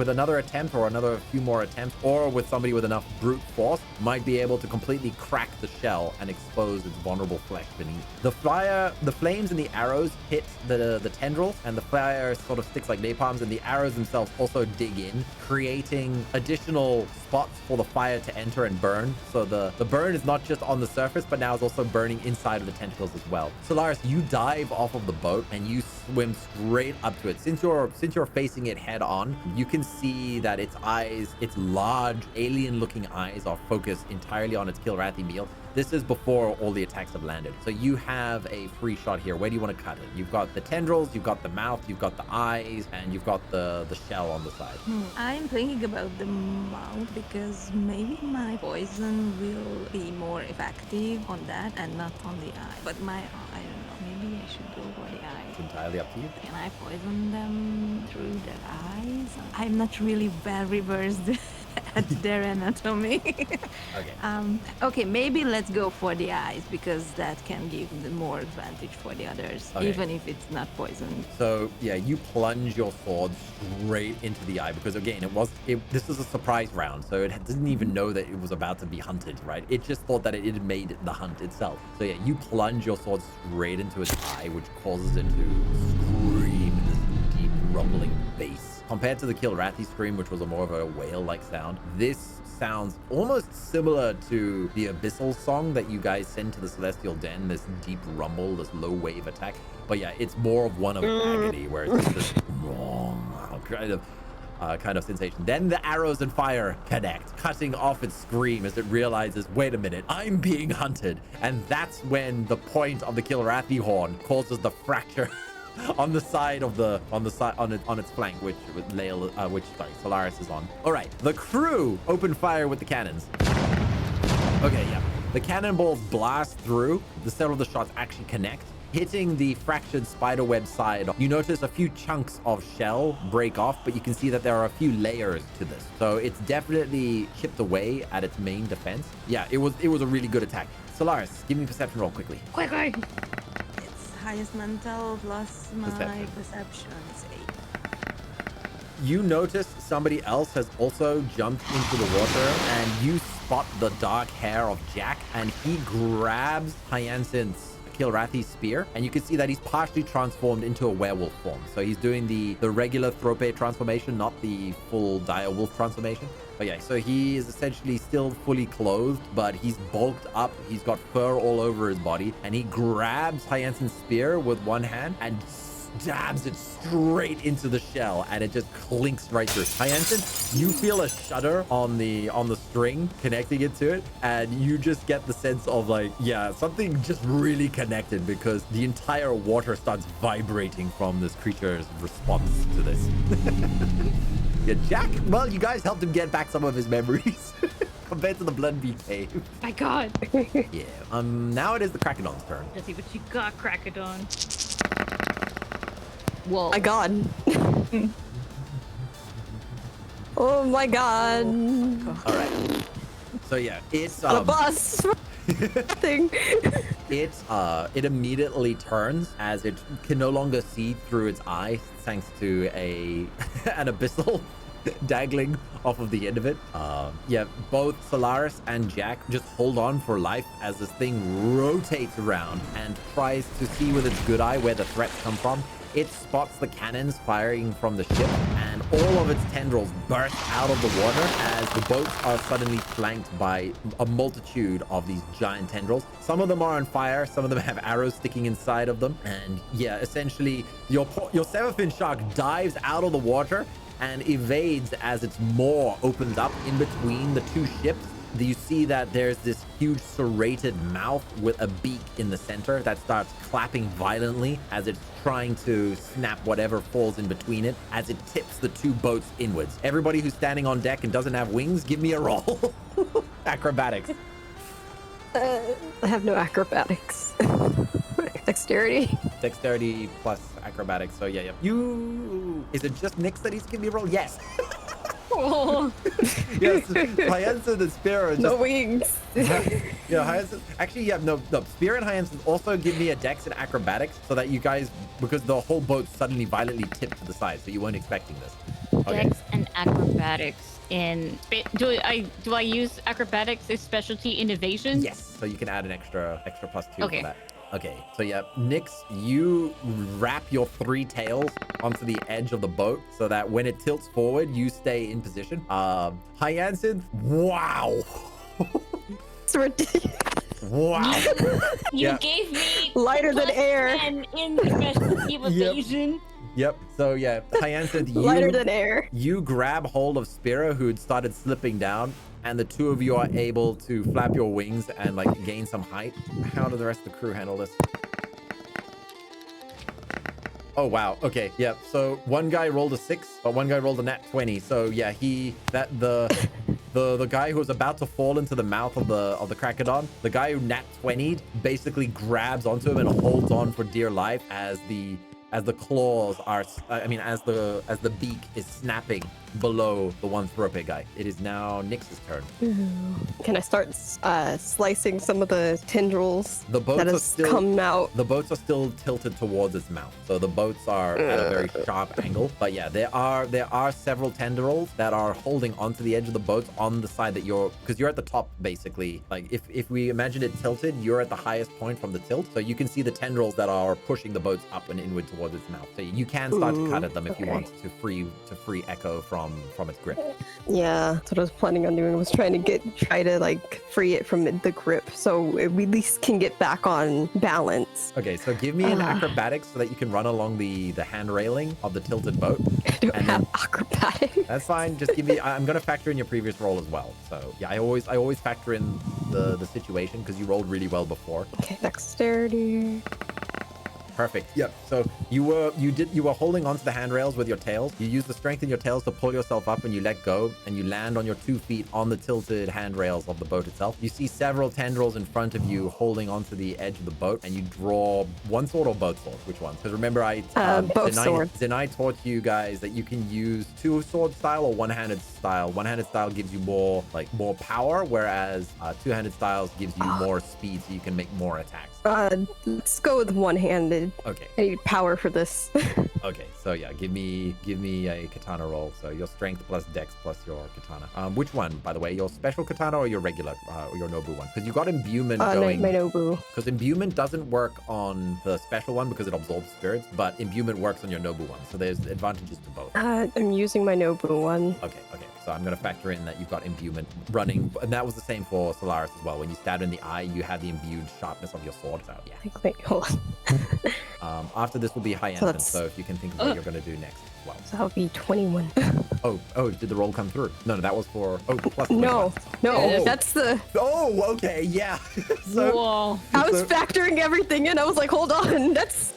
another attempt, or another few more attempts, or with somebody with enough brute force, might be able to completely crack the shell and expose its vulnerable flesh beneath. The flames and the arrows hit the tendrils, and the fire sort of sticks like napalms, and the arrows themselves also dig in, creating additional spots for the fire to enter and burn. So the burn is not just on the surface, but now is also burning inside of the tentacles as well. Sylaris, you dive off of the boat and you swim straight up to it. Since you're facing it head on, you can see that its eyes, its large alien-looking eyes, are focused entirely on its Killrathi meal. This is before all the attacks have landed. So you have a free shot here. Where do you want to cut it? You've got the tendrils, you've got the mouth, you've got the eyes, and you've got the shell on the side. I'm thinking about the mouth, because maybe my poison will be more effective on that and not on the eye. But I don't know. Maybe I should go for the eye. It's entirely up to you. Can I poison them through the eyes? I'm not really very versed at their anatomy. Okay. Okay, maybe let's go for the eyes, because that can give the more advantage for the others, Okay. even if it's not poisoned. So yeah, you plunge your sword straight into the eye, because again, this is a surprise round, so it didn't even know that it was about to be hunted, right? It just thought that it had made the hunt itself. So yeah, you plunge your sword straight into its eye, which causes it to scream in this deep rumbling bass. Compared to the Killrathi scream, which was more of a whale-like sound, this sounds almost similar to the abyssal song that you guys send to the Celestial Den, this deep rumble, this low wave attack. But yeah, it's more of one of agony, where it's just this kind of sensation. Then the arrows and fire connect, cutting off its scream as it realizes, wait a minute, I'm being hunted. And that's when the point of the Killrathi horn causes the fracture on its flank, which Sylaris is on. All right, the crew open fire with the cannons. Okay, yeah. The cannonballs blast through. Several of the shots actually connect, hitting the fractured spiderweb side. You notice a few chunks of shell break off, but you can see that there are a few layers to this. So it's definitely chipped away at its main defense. Yeah, it was a really good attack. Sylaris, give me a perception roll quickly. Quick. It's highest mental plus my perception is 8. You notice somebody else has also jumped into the water, and you spot the dark hair of Jack, and he grabs Hyacinth's Killrathi spear, and you can see that he's partially transformed into a werewolf form. So he's doing the regular Thrope transformation, not the full dire wolf transformation. But yeah, so he is essentially still fully clothed, but he's bulked up. He's got fur all over his body, and he grabs Hyacinth's spear with one hand and stabs it straight into the shell, and it just clinks right through. Hyacinth, you feel a shudder on the string connecting it to it, and you just get the sense of like, yeah, something just really connected, because the entire water starts vibrating from this creature's response to this. Yeah, Jack, well, you guys helped him get back some of his memories compared to the Bloodbeak cave. My God. Yeah. Now it is the Krakadon's turn. Let's see what you got, Krakadon. Whoa. My God. Oh my god. All right. So yeah, it's On a bus. Thing. It immediately turns as it can no longer see through its eye thanks to an abyssal dangling off of the end of it. Yeah, both Sylaris and Jack just hold on for life as this thing rotates around and tries to see with its good eye where the threats come from. It spots the cannons firing from the ship, and all of its tendrils burst out of the water as the boats are suddenly flanked by a multitude of these giant tendrils. Some of them are on fire, some of them have arrows sticking inside of them, and yeah, essentially your seven-fin shark dives out of the water and evades as its maw opens up in between the two ships. You see that there's this huge serrated mouth with a beak in the center that starts clapping violently as it's trying to snap whatever falls in between it as it tips the two boats inwards. Everybody who's standing on deck and doesn't have wings, give me a roll. Acrobatics. I have no acrobatics. Dexterity. Dexterity plus acrobatics. So yeah. Is it just Nyx that he's giving me a roll? Yes. Oh. Yes, Hyacinth and Spira. No wings. Yeah, Hyacinth. Actually, yeah, no. Spira and Hyacinth also give me a dex and acrobatics so that you guys, because the whole boat suddenly violently tipped to the side, so you weren't expecting this. Okay. Dex and acrobatics in. Do I use acrobatics as specialty in evasion? Yes. So you can add an extra +2 Okay. for that. Okay, so yeah, Nyx, you wrap your 3 tails onto the edge of the boat so that when it tilts forward, you stay in position. Hyacinth, wow. It's ridiculous. Wow. You Yeah. gave me Lighter than air. +10 in specialty of evasion. Yep. So yeah, Hyacinth, Lighter than air. you grab hold of Spira, who had started slipping down, and the two of you are able to flap your wings and like gain some height. How do the rest of the crew handle this? Oh wow. Okay. Yeah. So one guy rolled a 6, but one guy rolled a nat 20. So yeah, the guy who was about to fall into the mouth of the Krakadon, the guy who nat 20'd basically grabs onto him and holds on for dear life as the claws are, as the beak is snapping below the one thrope guy. It is now Nyx's turn. Can I start slicing some of the tendrils The boats that are has still come out? The boats are still tilted towards its mouth, so the boats are at a very sharp angle. But yeah, there are several tendrils that are holding onto the edge of the boats on the side that because you're at the top basically. Like if we imagine it tilted, you're at the highest point from the tilt, so you can see the tendrils that are pushing the boats up and inward towards its mouth. So you can start to cut at them if you want to free Echo from its grip. Yeah, that's what I was planning on doing. Was try to like free it from the grip, so we at least can get back on balance. Okay, so give me an acrobatics so that you can run along the hand railing of the tilted boat. I don't have acrobatics. That's fine. Just give me. I'm gonna factor in your previous roll as well. So yeah, I always factor in the situation because you rolled really well before. Okay, dexterity. Perfect. Yep. So you were holding onto the handrails with your tails. You use the strength in your tails to pull yourself up, and you let go, and you land on your 2 feet on the tilted handrails of the boat itself. You see several tendrils in front of you holding onto the edge of the boat, and you draw one sword or both swords. Which one? Because remember, both swords. Zenai taught you guys that you can use 2-sword style or one-handed style. One-handed style gives you more power, whereas 2-handed styles gives you more speed, so you can make more attacks. Let's go with one-handed. Okay. I need power for this. Okay, so yeah, give me a katana roll. So your strength plus dex plus your katana. Which one, by the way, your special katana or your regular, or your Nobu one? Because you got imbuement going. My Nobu. Because imbuement doesn't work on the special one because it absorbs spirits, but imbuement works on your Nobu one. So there's advantages to both. I'm using my Nobu one. Okay. So I'm going to factor in that you've got imbuement running. And that was the same for Sylaris as well. When you stabbed in the eye, you had the imbued sharpness of your sword. So yeah. Wait, hold on. After this will be Hyacinth. So if you can think of what you're going to do next as well. So that'll be 21. Oh, did the roll come through? No, that was for, plus 21. No, Oh. that's the... Oh, okay, yeah. So, Whoa. I was factoring everything in. I was like, hold on, that's...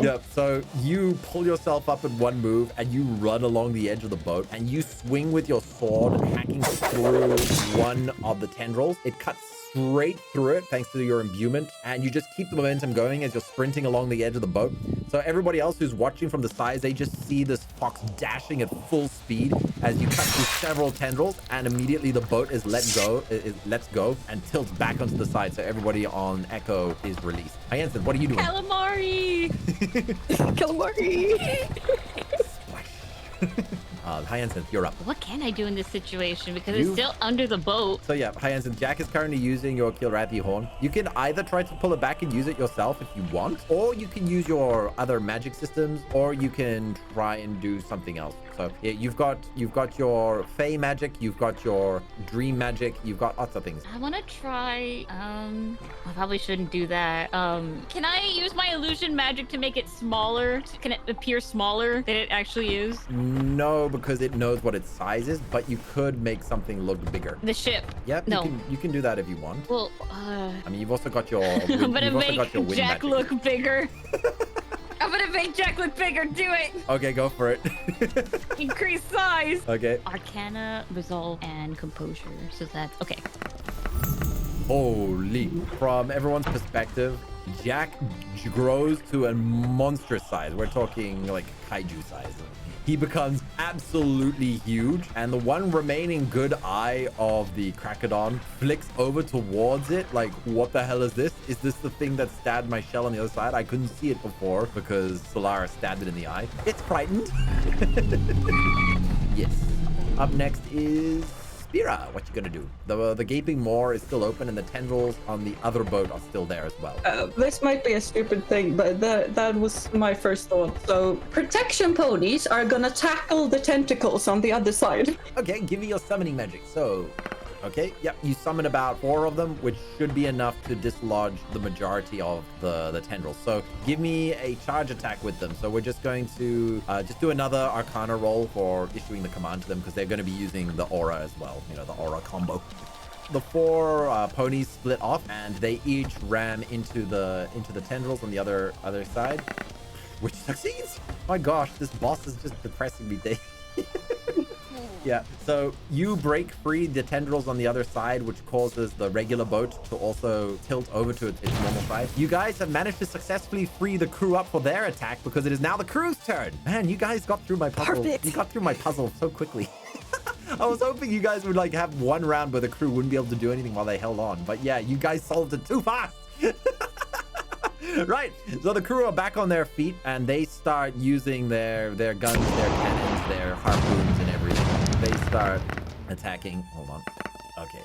Yeah, so you pull yourself up in one move and you run along the edge of the boat and you swing with your sword, hacking through one of the tendrils. It cuts straight through it thanks to your imbuement, and you just keep the momentum going as you're sprinting along the edge of the boat. So everybody else who's watching from the sides, they just see this fox dashing at full speed as you cut through several tendrils, and immediately the boat is let go, lets go and tilts back onto the side. So everybody on Echo is released. Hyacinth, what are you doing? Calamari! Calamari! Hyacinth, you're up. What can I do in this situation? Because it's still under the boat. So yeah, Hyacinth, Jack is currently using your Killrathi horn. You can either try to pull it back and use it yourself if you want, or you can use your other magic systems, or you can try and do something else. So yeah, you've got your Fey magic, you've got your dream magic, you've got lots of things. I want to try, I probably shouldn't do that. Can I use my illusion magic to make it smaller? Can it appear smaller than it actually is? No, because it knows what its size is, but you could make something look bigger. The ship. Yep, No. you can do that if you want. Well, I mean, you've also got your I'm gonna make wind Jack magic. look bigger. I'm gonna make Jack look bigger. Do it. Okay, go for it. Increase size. Okay. Arcana, resolve, and composure. So that's okay. Holy. From everyone's perspective, Jack grows to a monstrous size. We're talking like kaiju size. He becomes absolutely huge, and the one remaining good eye of the Krakadon flicks over towards it like, what the hell is this? Is this the thing that stabbed my shell on the other side? I couldn't see it before because Sylaris stabbed it in the eye. It's frightened. Yes. Up next is Spira. What you gonna do? The gaping maw is still open, and the tendrils on the other boat are still there as well. This might be a stupid thing, but that was my first thought. So protection ponies are gonna tackle the tentacles on the other side. Okay, give me your summoning magic. So, okay, yep, you summon about 4 of them, which should be enough to dislodge the majority of the tendrils. So give me a charge attack with them. So we're just going to just do another Arcana roll for issuing the command to them, because they're going to be using the aura as well, you know, the aura combo. The 4 ponies split off, and they each ram into the tendrils on the other side, which succeeds. My gosh, this boss is just depressing me, Dave. Yeah, so you break free the tendrils on the other side, which causes the regular boat to also tilt over to its normal size. You guys have managed to successfully free the crew up for their attack, because it is now the crew's turn. Man, you guys got through my puzzle. Perfect. You got through my puzzle so quickly. I was hoping you guys would like have one round where the crew wouldn't be able to do anything while they held on. But yeah, you guys solved it too fast. Right, so the crew are back on their feet, and they start using their guns, their cannons, their harpoons, and everything. They start attacking. Hold on. Okay.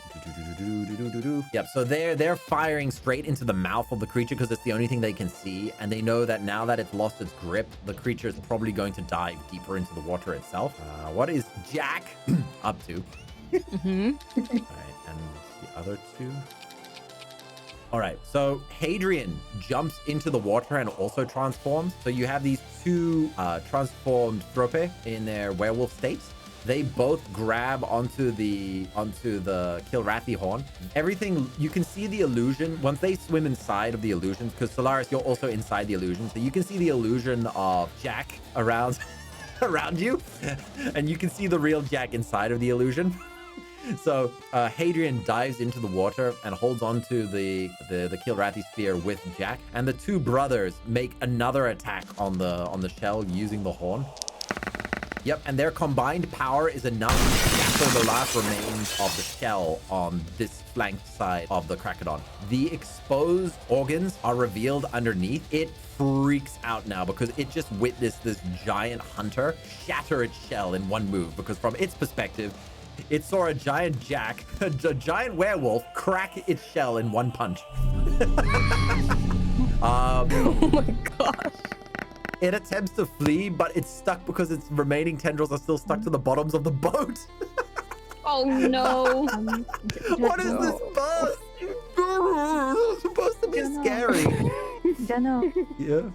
Yep. So they're firing straight into the mouth of the creature, because it's the only thing they can see, and they know that now that it's lost its grip, the creature is probably going to dive deeper into the water itself. What is Jack up to? All right, and the other 2. All right, so Hadrian jumps into the water and also transforms. So you have these 2 transformed Thrope in their werewolf states. They both grab onto the Killrathi horn. Everything, you can see the illusion once they swim inside of the illusions, because Sylaris, you're also inside the illusion, so you can see the illusion of Jack around you, and you can see the real Jack inside of the illusion. So Hadrian dives into the water and holds onto the Killrathi spear with Jack, and the 2 brothers make another attack on the shell using the horn. Yep, and their combined power is enough to scatter the last remains of the shell on this flanked side of the Krakadon. The exposed organs are revealed underneath. It freaks out now, because it just witnessed this giant hunter shatter its shell in one move, because from its perspective, it saw a giant Jack, a giant werewolf, crack its shell in one punch. Oh my gosh. It attempts to flee, but it's stuck because its remaining tendrils are still stuck to the bottoms of the boat. Oh no. What is this bus? It's supposed to be scary. Jono, Yeah.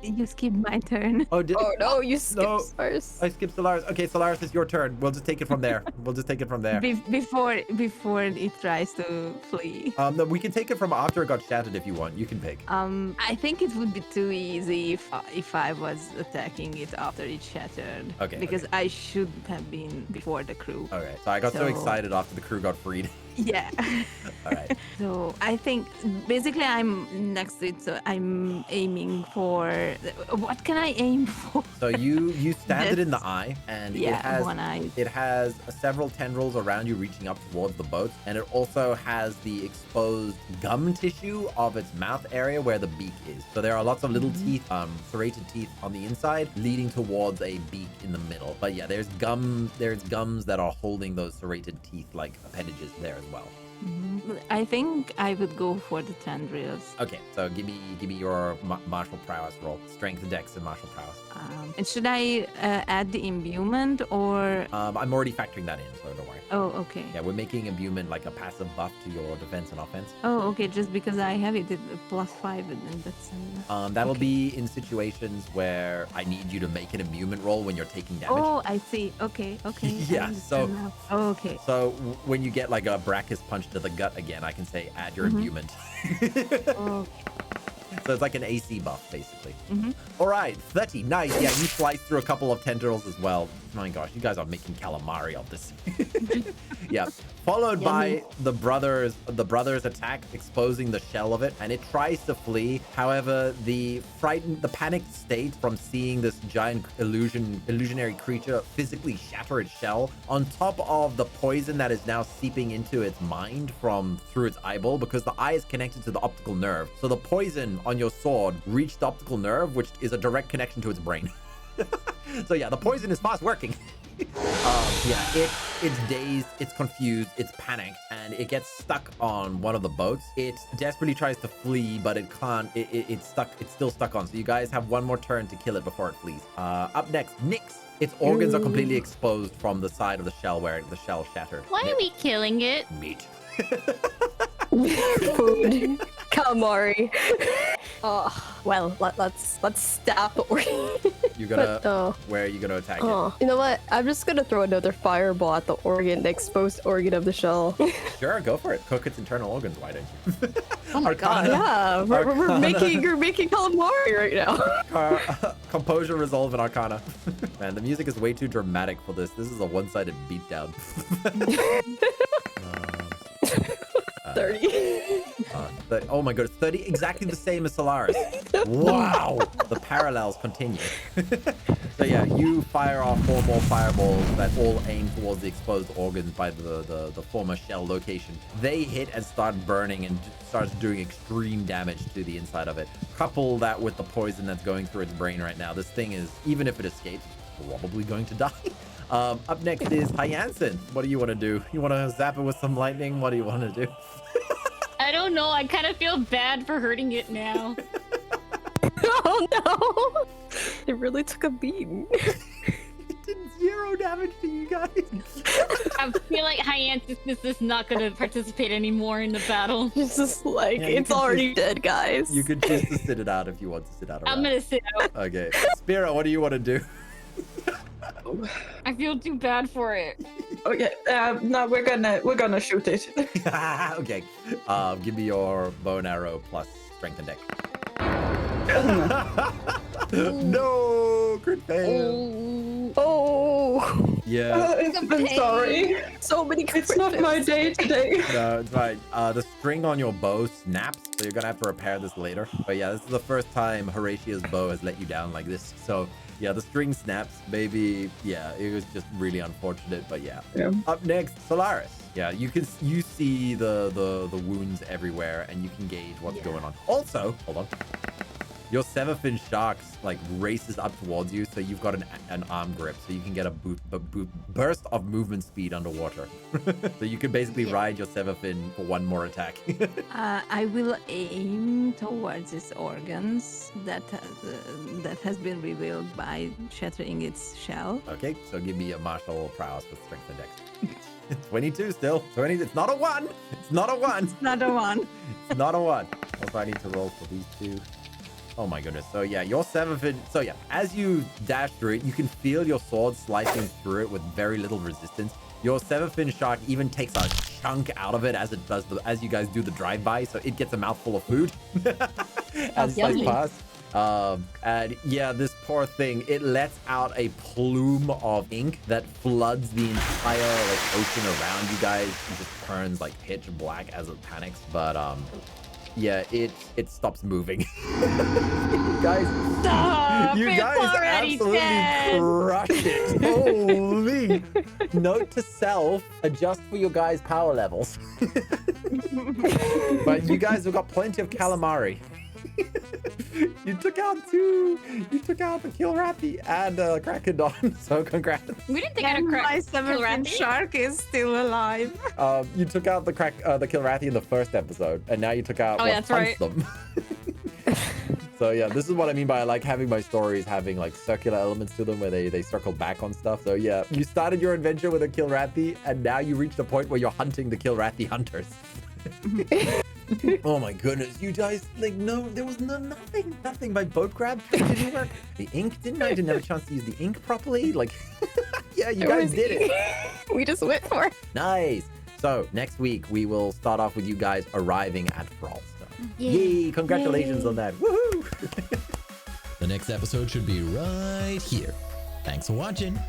you skipped my turn. Oh, No, you skipped No. first. I skipped Sylaris. Okay, Sylaris, it's your turn. We'll just take it from there. Before it tries to flee. No, we can take it from after it got shattered if you want. You can pick. I think it would be too easy if I was attacking it after it shattered. Okay, Because I should have been before the crew. Okay, so I got so So- excited after the crew got freed. Yeah. All right. So I think basically I'm next to it, so I'm aiming for. What can I aim for? So you stabbed it in the This- eye, and Yeah, one eye. it has several tendrils around you reaching up towards the boat, and it also has the exposed gum tissue of its mouth area where the beak is. So there are lots of little teeth, serrated teeth on the inside, leading towards a beak in the middle. But yeah, there's gums that are holding those serrated teeth-like appendages there as well. I think I would go for the tendrils. Okay, so give me your martial prowess roll, strength, dex, and martial prowess. And should I add the imbuement or? I'm already factoring that in, so don't worry. Oh, okay. Yeah, we're making imbuement like a passive buff to your defense and offense. Oh, okay. Just because I have it at +5, and then that's enough. That'll Okay. be in situations where I need you to make an imbuement roll when you're taking damage. Oh, I see. Okay, okay. I Yeah, understand now. Oh, okay. So when you get like a Brachus punch to the gut again, I can say add your imbuement. Oh, So it's like an AC buff, basically. Mhm. All right, 30. Nice. Yeah, you slice through a couple of tendrils as well. My gosh, you guys are making calamari of this. Yeah. Followed by the brothers attack, exposing the shell of it, and it tries to flee. However, the panicked state from seeing this giant illusionary creature physically shatter its shell, on top of the poison that is now seeping into its mind from through its eyeball, because the eye is connected to the optical nerve. So the poison on your sword reached the optical nerve, which is a direct connection to its brain. So yeah, the poison is fast working. Yeah, it's dazed, it's confused, it's panicked, and it gets stuck on one of the boats. It desperately tries to flee, but it can't. It's stuck. It's still stuck on. So you guys have one more turn to kill it before it flees. Up next, Nyx. Its organs are completely exposed from the side of the shell where the shell shattered. Why are we killing it? Meat. Food. Calamari. Oh, well, let's stab the organ. You're gonna. But, Where are you gonna attack it? you know what? I'm just gonna throw another fireball at the organ, the exposed organ of the shell. Sure, go for it. Cook its internal organs. Why don't you? Oh my god! Arcana. Yeah, we're making calamari right now. Composure, resolve, and Arcana. Man, the music is way too dramatic for this. This is a one-sided beatdown. 30. Oh my god, it's 30, exactly the same as Sylaris. Wow, the parallels continue. So yeah, you fire off 4 more fireballs that all aim towards the exposed organs by the former shell location. They hit and start burning and starts doing extreme damage to the inside of it. Couple that with the poison that's going through its brain right now. This thing is, even if it escapes, probably going to die. Up next is Hyacinth. What do you want to do? You want to zap it with some lightning? What do you want to do? I don't know. I kind of feel bad for hurting it now. Oh no! It really took a beating. It did 0 damage to you guys. I feel like Hyacinth is not going to participate anymore in the battle. It's just like, Yeah, you it's can already dead, guys. You could choose to sit it out if you want to sit out. I'm going to sit out. Okay. Spira, what do you want to do? I feel too bad for it. Okay, no, we're gonna shoot it. Okay. Give me your bow and arrow plus strength and deck. No, crit fail. Oh, Yeah. I'm sorry. so many. It's not my day today. No, it's fine. The string on your bow snaps, so you're gonna have to repair this later. But yeah, this is the first time Horatia's bow has let you down like this. So yeah, the string snaps. Maybe, yeah, it was just really unfortunate. But yeah. Up next, Sylaris. Yeah, you see the wounds everywhere, and you can gauge what's going on. Also, hold on. Your severfin sharks like races up towards you, so you've got an arm grip, so you can get a burst of movement speed underwater. So you can basically ride your severfin for 1 more attack. I will aim towards its organs that has been revealed by shattering its shell. Okay, so give me a martial prowess with strength and dex. 22 still. 20. It's not a 1. It's not a 1. Another one. It's not a 1. Also, I need to roll for these 2. Oh my goodness. So yeah, your severfin. So yeah, as you dash through it, you can feel your sword slicing through it with very little resistance. Your severfin shark even takes a chunk out of it as it does as you guys do the drive-by, so it gets a mouthful of food as you pass. And yeah, this poor thing, it lets out a plume of ink that floods the entire like ocean around you guys. It just turns like pitch black as it panics. But yeah, it stops moving. You guys, Stop! you It's guys already absolutely dead. crushed it. Holy! Note to self: adjust for your guys' power levels. But you guys have got plenty of calamari. You took out the Killrathi and Krakadon, so congrats. We didn't think I'd And crack my 7-fin shark is still alive. You took out the Killrathi in the first episode, and now you took out what that's hunts right. them. So yeah, this is what I mean by like having my stories having like circular elements to them where they circle back on stuff. So yeah, you started your adventure with a Killrathi, and now you reached a point where you're hunting the Killrathi hunters. Oh my goodness, you guys, like, no, there was nothing. My boat grab didn't work. The ink I didn't have a chance to use the ink properly. Like, yeah, you guys did it. We just went for it. Nice. So next week we will start off with you guys arriving at Frostone. Yay! Congratulations on that. Woohoo! The next episode should be right here. Thanks for watching.